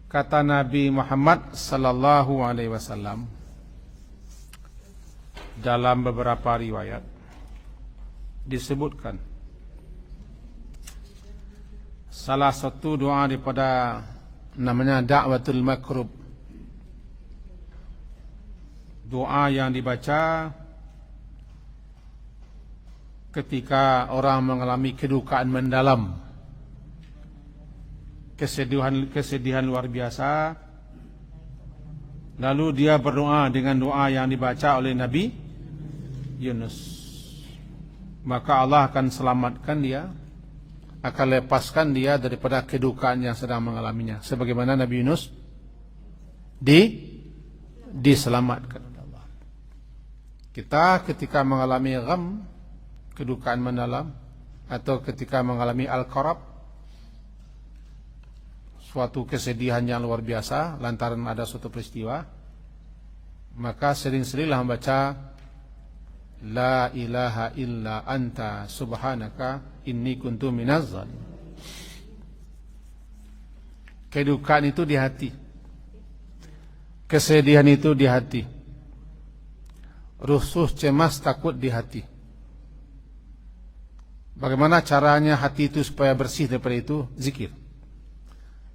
Kata Nabi Muhammad sallallahu alaihi wasallam dalam beberapa riwayat disebutkan salah satu doa daripada namanya da'watul makrub, doa yang dibaca ketika orang mengalami kedukaan mendalam, kesedihan luar biasa, lalu dia berdoa dengan doa yang dibaca oleh Nabi Yunus, maka Allah akan selamatkan dia, akan lepaskan dia daripada kedukaan yang sedang mengalaminya, sebagaimana Nabi Yunus diselamatkan oleh Allah. Kita ketika mengalami gham, kedukaan mendalam, atau ketika mengalami al-karab, suatu kesedihan yang luar biasa lantaran ada suatu peristiwa, maka sering-seringlah membaca la ilaha illa anta subhanaka inni kuntu minaz zalimin. Kedukaan itu di hati, kesedihan itu di hati, rusuh, cemas, takut di hati. Bagaimana caranya hati itu supaya bersih daripada itu? Zikir.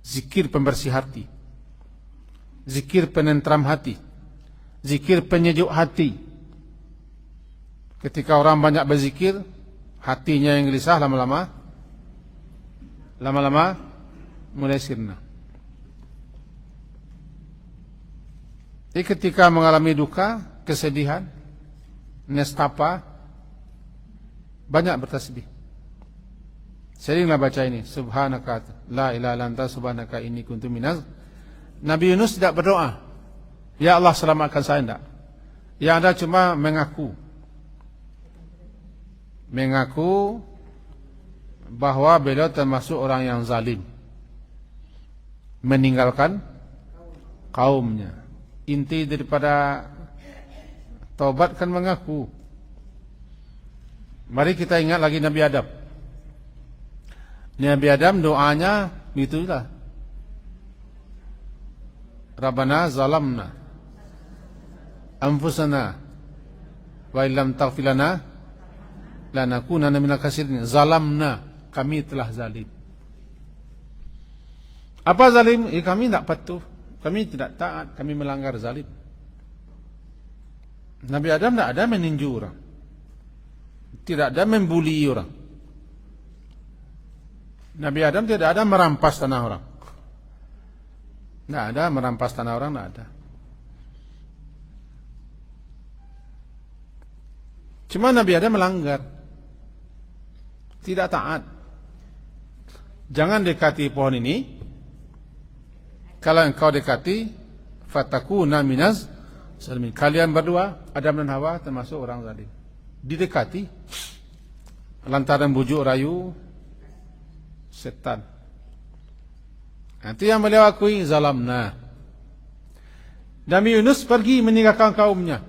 Zikir pembersih hati, zikir penentram hati, zikir penyejuk hati. Ketika orang banyak berzikir, hatinya yang gelisah lama-lama mulai sirna. Jadi ketika mengalami duka, kesedihan, nestapa, banyak bertasbih. Seringlah baca ini, subhanaka la ilaha illa anta subhanaka inni kuntu minaz. Nabi Yunus tidak berdoa, ya Allah selamatkan saya, tidak. Yang ada cuma mengaku bahwa beliau termasuk orang yang zalim, meninggalkan kaumnya. Inti daripada taubat kan mengaku. Mari kita ingat lagi Nabi Adam. Nabi Adam doanya itulah, Rabbana zalamna anfusana wa illam taghfir lana lanakunanna minal khasirin. Zalamna, kami telah zalim. Apa zalim? Kami tidak patuh, kami tidak taat, kami melanggar, zalim. Nabi Adam tidak ada meninju orang, tidak ada membuli orang. Nabi Adam tidak ada merampas tanah orang. Tidak ada merampas tanah orang, tidak ada. Cuma Nabi Adam melanggar, tidak taat. Jangan dekati pohon ini. Kalau engkau dekati, fatakuna minaz zalimin. Kalian berdua, Adam dan Hawa, termasuk orang zalim. Didekati lantaran bujuk rayu setan. Itu yang beliau akui, zalamna. Nabi Yunus pergi meninggalkan kaumnya.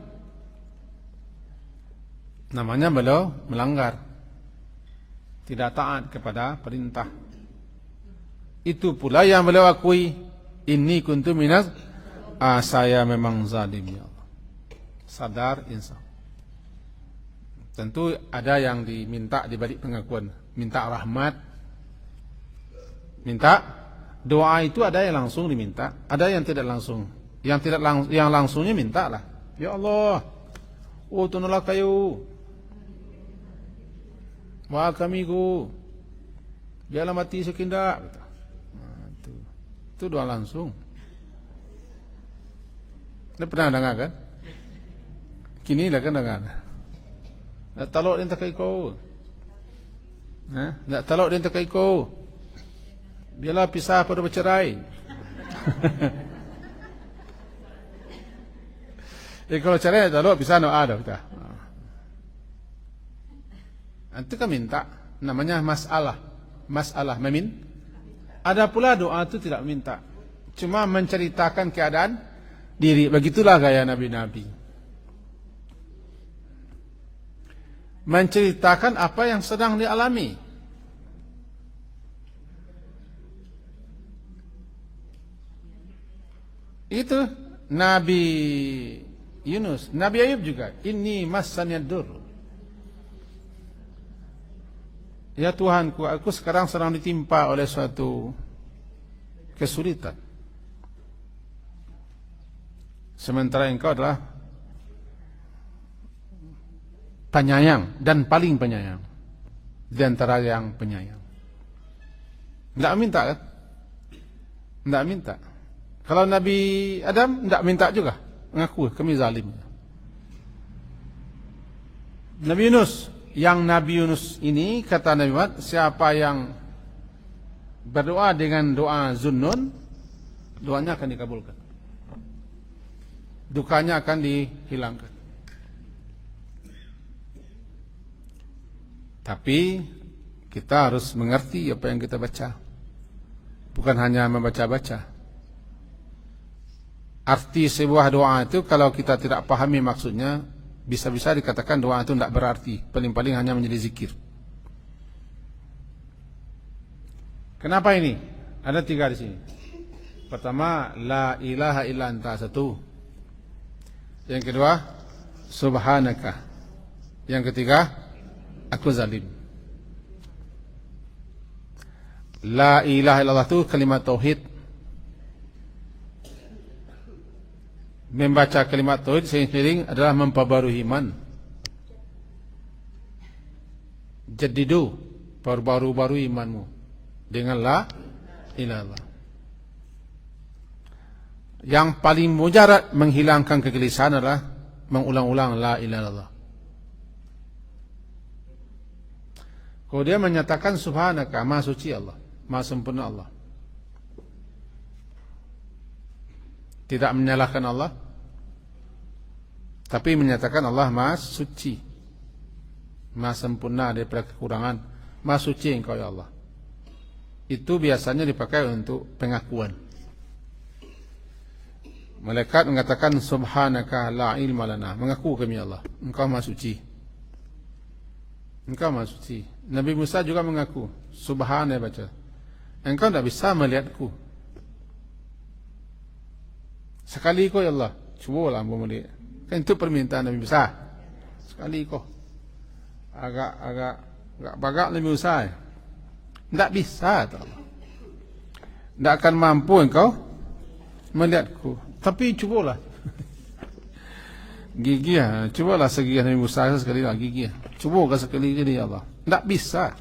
Namanya beliau melanggar, tidak taat kepada perintah. Itu pula yang beliau akui, inni kuntu minaz, saya memang zalim, ya Allah. Sadar, insaf. Tentu ada yang diminta di balik pengakuan, minta rahmat, minta doa. Itu ada yang langsung diminta, ada yang tidak langsung. Yang langsungnya minta lah, ya Allah, tolonglah kayu, wah kami ku, biarlah mati sekindak. Itu doa langsung. Anda pernah dengar kan? Kini lah kan dengar. Nak talok dia tak ikut. Nak talok dia tak ikut. Biarlah pisah pada bercerai. Kalau cerai tak talok pisah no ada kita. Itu kan minta, namanya masalah. Masalah Ada pula doa itu tidak minta, cuma menceritakan keadaan diri. Begitulah gaya nabi-nabi, menceritakan apa yang sedang dialami. Itu Nabi Yunus, Nabi Ayub juga, inni massaniyad dur. Ya Tuhanku, aku sekarang sedang ditimpa oleh suatu kesulitan. Sementara engkau adalah penyayang dan paling penyayang di antara yang penyayang. Tidak minta kan? Tidak minta. Kalau Nabi Adam tidak minta juga, mengaku kami zalim. Nabi Yunus, Nabi Yunus ini kata Nabi Muhammad, siapa yang berdoa dengan doa Zunnun, doanya akan dikabulkan, dukanya akan dihilangkan. Tapi kita harus mengerti apa yang kita baca, bukan hanya membaca-baca. Arti sebuah doa itu kalau kita tidak pahami maksudnya, bisa-bisa dikatakan doa itu tidak berarti, paling-paling hanya menjadi zikir. Kenapa ini? Ada 3 di sini. Pertama, la ilaha illa anta, 1. Yang kedua, subhanaka. Yang ketiga, aku zalim. La ilaha illallah itu kalimat tauhid. Membaca kalimat tauhid sering-sering adalah memperbarui iman. Jadidu, perbaru-barui imanmu dengan la ilaha illallah. Yang paling mujarad menghilangkan kegelisahan adalah mengulang-ulang la ilaha illallah. Kalau dia menyatakan subhanaka, maha suci Allah, maha sempurna Allah, tidak menyalahkan Allah, tapi menyatakan Allah maha suci, maha sempurna daripada kekurangan, maha suci engkau ya Allah. Itu biasanya dipakai untuk pengakuan. Malaikat mengatakan subhanaka la ilma lana, mengaku kami Allah, engkau maha suci, engkau maha suci. Nabi Musa juga mengaku subhana, baca, engkau tidak bisa melihatku. Sekali kau ya Allah, cubalah melihat. Kan itu permintaan Nabi Musa. Sekali kau. Agak bagak Nabi Musa. Tidak bisa, Allah. Tidak akan mampu engkau melihatku. Tapi cubalah. Gigi ya, cubalah segigi Nabi Musa sekali lagi gigi. Cuba sekali jadi ya Allah. Tidak bisa.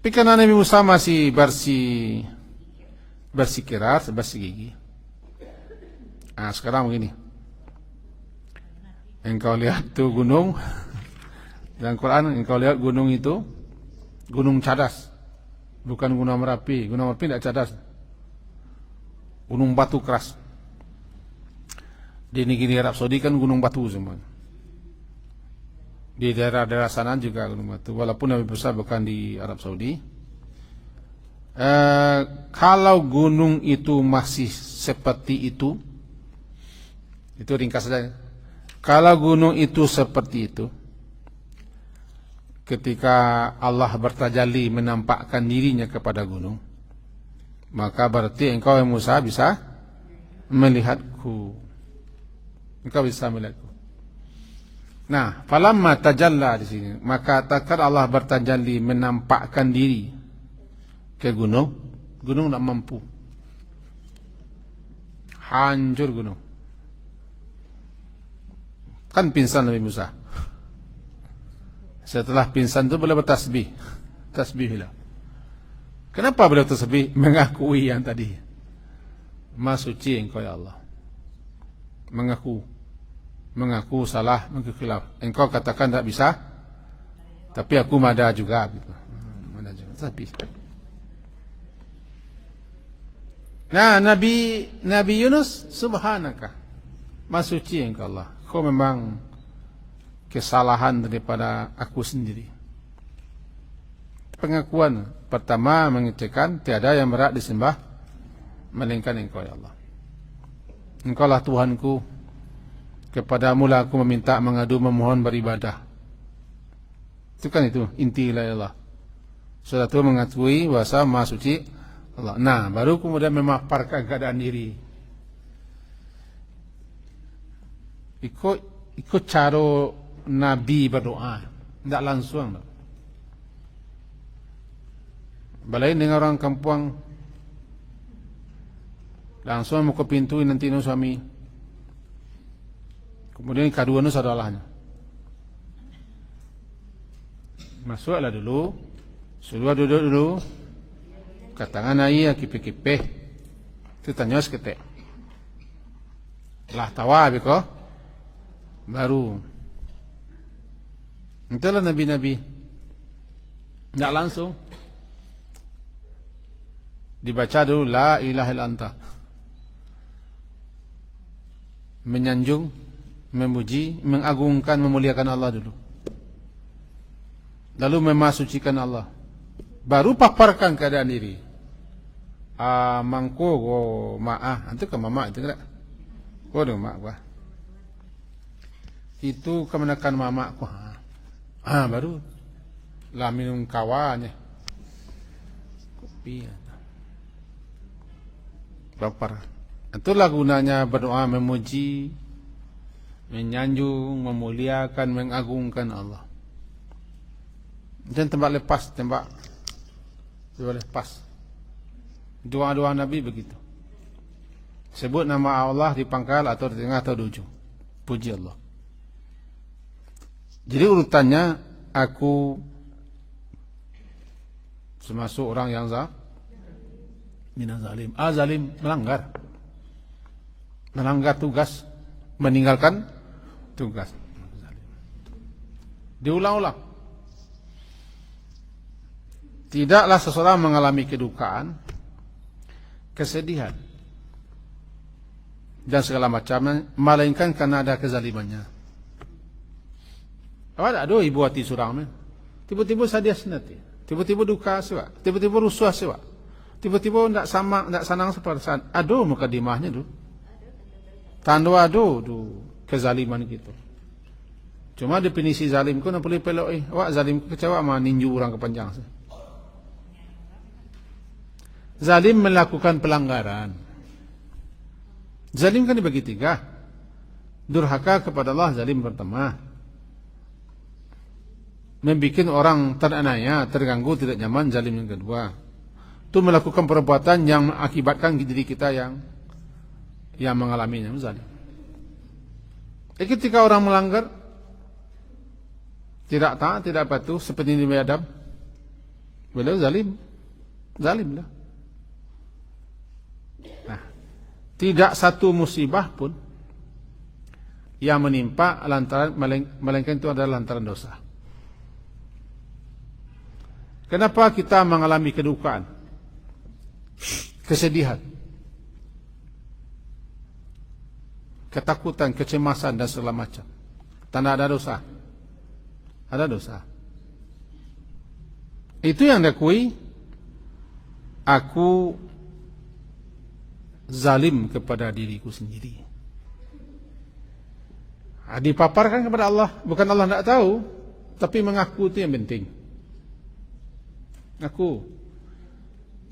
Tapi karena Nabi Musa masih bersikeras, bersigigi. Nah, sekarang begini. Engkau lihat tuh gunung. Dalam Quran engkau lihat gunung itu, gunung cadas. Bukan gunung Merapi. Gunung Merapi tidak cadas. Gunung batu keras. Di negeri Arab Saudi kan gunung batu semua. Di daerah-daerah sana juga gunung batu. Walaupun Nabi Musa bukan di Arab Saudi. Kalau gunung itu masih seperti itu ringkas saja. Kalau gunung itu seperti itu, ketika Allah bertajalli menampakkan dirinya kepada gunung, maka berarti engkau Musa bisa melihatku. Engkau bisa melihatku. Nah, falamma tajalla di sini, maka tatkala Allah bertajalli menampakkan diri ke gunung, gunung tak mampu. Hancur gunung. Kan pingsan Nabi Musa. Setelah pingsan itu boleh bertasbih. Tasbihlah. Kenapa beliau tasbih? Mengakui yang tadi. Maha suci engkau ya Allah. Mengaku salah, mengaku khilaf. Engkau katakan tak bisa, tapi aku mada juga gitu. Mada juga. Tapi nah, Nabi Yunus subhanaka, maha suci engkau Allah. Kau memang kesalahan daripada aku sendiri. Pengakuan pertama mengecekkan tiada yang berhak disembah melainkan Engkau ya Allah. Engkaulah Tuhanku, kepadamu lah aku meminta, mengadu, memohon, beribadah. Itu kan itu inti la ilallah. Sudah itu mengakui bahasa Maha Suci Allah. Nah, baru kemudian memaparkan keadaan diri. Ikut cara Nabi berdoa, tidak langsung. Balai dengan orang kampung, langsung mau ke pintu nanti no suami. Kemudian kedua no saudaranya. Masuklah dulu, suruh duduk dulu. Katakan ayah kipe-kipe. Itu tanya seketek. Lah tawa biko. Baru. Itulah Nabi-Nabi. Tidak langsung. Dibaca dulu la ilaha illa anta. Menyanjung, memuji, mengagungkan, memuliakan Allah dulu. Lalu memasucikan Allah. Baru paparkan keadaan diri. Mangko go maah, itu ke mama itu enggak? Go dong mak gua. Itu kemenakan mama ku. Baru lah minum kawannya. Kopi. Bapar. Itulah gunanya berdoa, memuji, menyanjung, memuliakan, mengagungkan Allah. Dan tembak lepas, tembak lepas. Doa-doa Nabi begitu. Sebut nama Allah di pangkal atau di tengah atau di ujung. Puji Allah. Jadi urutannya aku termasuk orang yang zalim. Zalim melanggar tugas, meninggalkan tugas. Diulang-ulang. Tidaklah seseorang mengalami kedukaan, kesedihan, dan segala macamnya, melainkan karena ada kezalimannya. Ada ibu hati surang, tiba-tiba sadia senati, tiba-tiba duka sewa, tiba-tiba rusuh sewa, tiba-tiba tidak sanang seperti saat. Aduh mukadimahnya tu, tanda aduh kezaliman gitu. Cuma definisi zalim ku nak boleh pelok awak zalim kecewa mah ninju orang kepanjang. Zalim melakukan pelanggaran. Zalim kan dibagi tiga. Durhaka kepada Allah, zalim pertama. Membikin orang teranaya, terganggu, tidak nyaman, zalim yang kedua. Itu melakukan perbuatan yang mengakibatkan diri kita yang mengalaminya, zalim. Ketika orang melanggar, tidak taat, tidak patuh, seperti Nabi Adam, beliau zalim lah. Nah, tidak satu musibah pun yang menimpa lantaran melainkan itu adalah lantaran dosa. Kenapa kita mengalami kedukaan, kesedihan, ketakutan, kecemasan dan segala macam? Tanda ada dosa. Ada dosa. Itu yang diakui, aku zalim kepada diriku sendiri. Dipaparkan kepada Allah, bukan Allah tidak tahu, tapi mengaku itu yang penting. Aku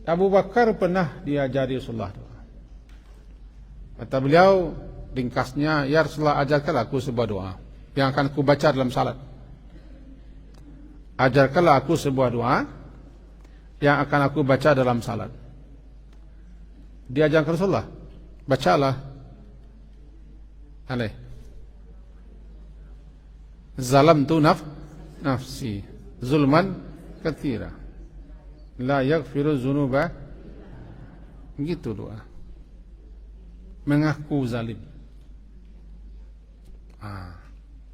Abu Bakar pernah diajari Rasulullah doa. Kata beliau ringkasnya, ya Rasulullah, ajarkanlah aku sebuah doa yang akan aku baca dalam salat. Ajarkanlah aku sebuah doa yang akan aku baca dalam salat. Diajarkan Rasulullah, bacalah. Aleh. Zalamtu nafsi zulman katsira. La yaghfiru dzunuba. Begitu doa. Mengaku zalim.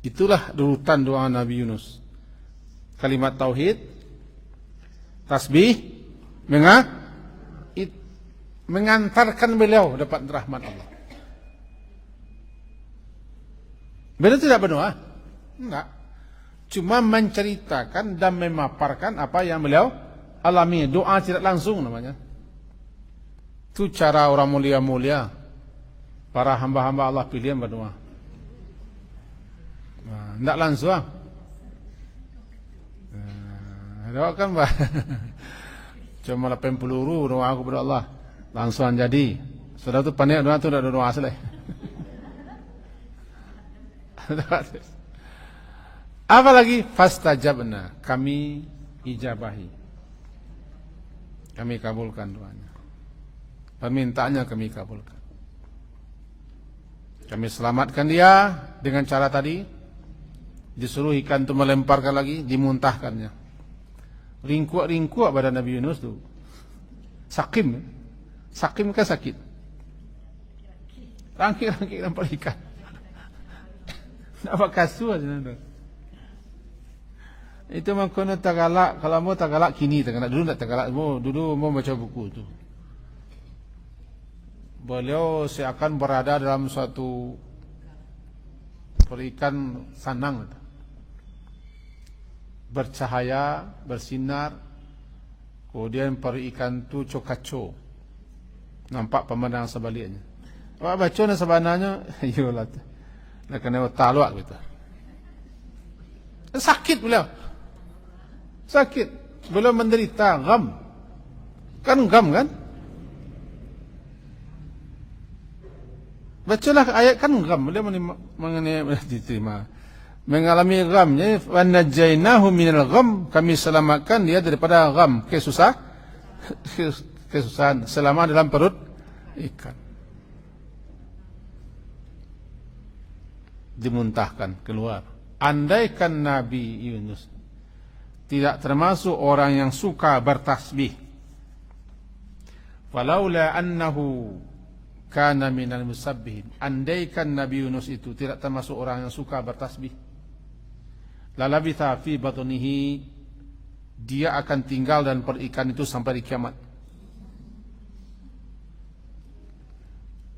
Itulah urutan doa Nabi Yunus. Kalimat tauhid, tasbih, mengantarkan beliau dapat rahmat Allah. Beliau tidak berdoa, Enggak. Cuma menceritakan dan memaparkan apa yang beliau alami. Doa tidak langsung namanya. Itu cara orang mulia-mulia, para hamba-hamba Allah pilihan berdoa. Nah, tidak langsung. Doa kan bah. Cuma 80 peluru doa aku kepada Allah. Langsung jadi. Sudah tu panik doa tu dah doa selesai. Apa lagi? Fastajabna, kami ijabahi. Kami kabulkan doanya. Permintaannya kami kabulkan. Kami selamatkan dia dengan cara tadi. Disuruh ikan itu melemparkan lagi, dimuntahkannya. Ringkuak-ringkuak badan Nabi Yunus tu. Sakim. Sakim kan sakit. Rangkik-rangkik lempar ikan. Nampak kasut aja tu. Itu mengkono Tagalak. Kalau mau Tagalak kini Tagalak. Dulu tak Tagalak. Dulu mau baca buku tu. Beliau seakan berada dalam suatu perikan sanang. Bercahaya, bersinar. Kemudian perikan tu cokaco. Nampak pemandangan sebaliknya. Wah baca na sebenarnya. Yolah. Nak kena taluak gitu. Sakit beliau. Sakit. Beliau menderita gam. Kan gam kan? Bacalah ayat kan gam. Beliau diterima. Mengalami gamnya. Wa najainahu minal gham. Kami selamatkan dia daripada gam. Kesusahan. Selama dalam perut ikan. Dimuntahkan keluar. Andaikan Nabi Yunus tidak termasuk orang yang suka bertasbih, falaula annahu kana minal musabbihin, andaikan Nabi Yunus itu tidak termasuk orang yang suka bertasbih, lalabitha fi batnihi, dia akan tinggal dan perikan itu sampai di kiamat.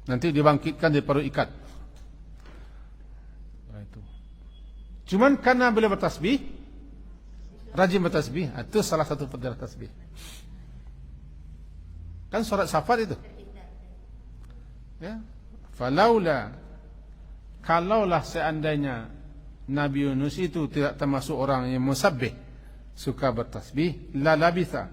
Nanti dibangkitkan di perut ikan. Cuman karena beliau bertasbih, rajin bertasbih, itu salah satu fadilah tasbih. Kan surat Safat itu. Ya. Falaula, kalaulah seandainya Nabi Yunus itu tidak termasuk orang yang musabbih, suka bertasbih, la labitha,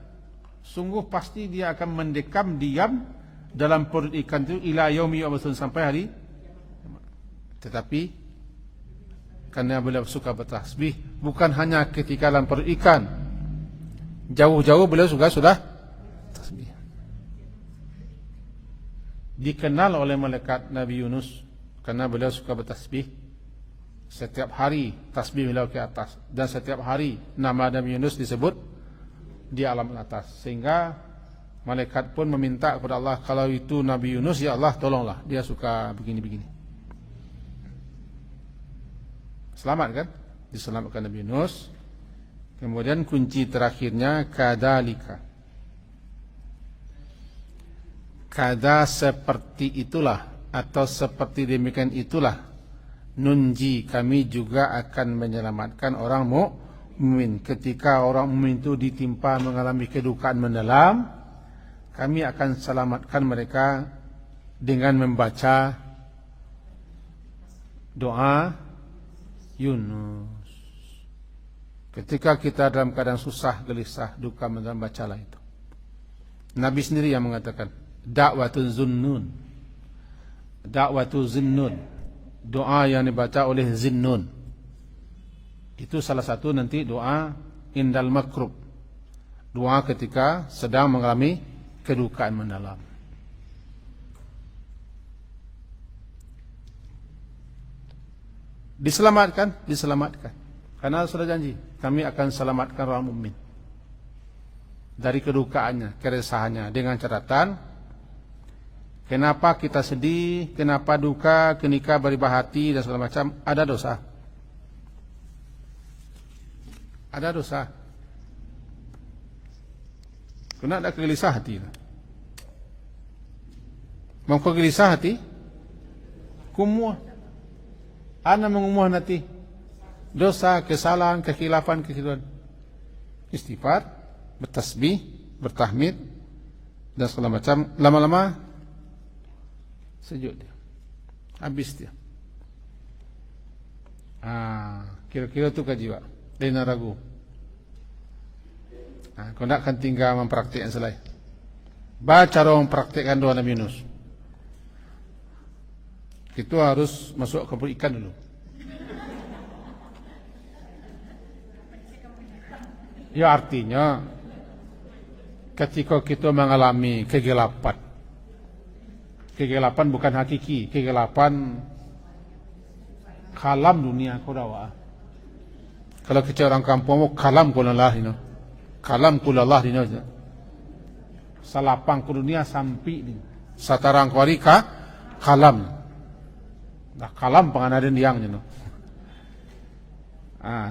sungguh pasti dia akan mendekam diam dalam perut ikan itu ila yaumi yub'atsun, sampai hari. Tetapi karena beliau suka bertasbih, bukan hanya ketika dalam perut ikan, jauh-jauh beliau sudah tasbih. Dikenal oleh malaikat Nabi Yunus karena beliau suka bertasbih. Setiap hari tasbih beliau ke atas, dan setiap hari nama Nabi Yunus disebut di alam atas, sehingga malaikat pun meminta kepada Allah, kalau itu Nabi Yunus, ya Allah tolonglah, dia suka begini-begini. Selamat kan? Diselamatkan Nabi Yunus. Kemudian kunci terakhirnya kadalika. Kada seperti itulah, atau seperti demikian itulah, nunji, kami juga akan menyelamatkan orang mukmin. Ketika orang mukmin itu ditimpa mengalami kedukaan mendalam, kami akan selamatkan mereka dengan membaca doa Yunus. Ketika kita dalam keadaan susah, gelisah, duka, mendalam, bacalah itu. Nabi sendiri yang mengatakan, da'watun zunnun. Da'watun zunnun. Doa yang dibaca oleh Zinnun. Itu salah satu nanti doa indal makrub. Doa ketika sedang mengalami kedukaan mendalam. Diselamatkan, diselamatkan. Karena sudah janji, kami akan selamatkan orang mukmin dari kedukaannya, keresahannya, dengan catatan, kenapa kita sedih, kenapa duka, ketika beribah hati dan segala macam, ada dosa. Ada dosa. Kena ada kegelisah hati. Mau kegelisah hati? Kumuah. Ana mengumuh nanti dosa, kesalahan, kekhilafan, istighfar, bertasbih, bertahmid dan segala macam. Lama-lama sejuk dia, habis dia. Kira-kira tu kaji Pak, dia ragu. Kau nak kan tinggal mempraktikkan selai. Baca orang mempraktikkan doa Nabi Yunus. Itu harus masuk ke perut ikan dulu. Ya artinya ketika kita mengalami kegelapan, kegelapan bukan hakiki, kegelapan kalam dunia kau dawa. Kalau kita orang kampung mau kalam kulallah ini, kalam kulallah ini, salapang ku dunia sampai ni, satarang kuarika kalam, dah kalam penganadin yang ni,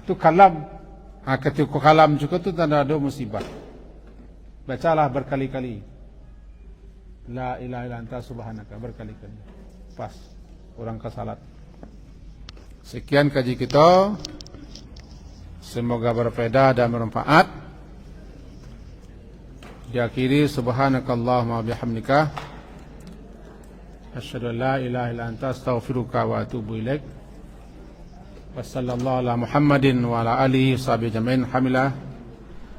tu kalam. Ketika kalam juga tu tanda ada musibah. Bacalah berkali-kali. La ilaha illa anta subhanaka berkali-kali. Pas orang ke salat. Sekian kaji kita. Semoga berfaedah dan bermanfaat. Diakhiri subhanakallahumma bihamdika asyhadu an la ilaha illa anta astaghfiruka wa atubu ilaik. Wassallallahu ala Muhammadin wa ala alihi sahbihi jami'in. Alhamdulillah.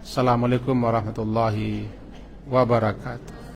Assalamualaikum warahmatullahi wabarakatuh.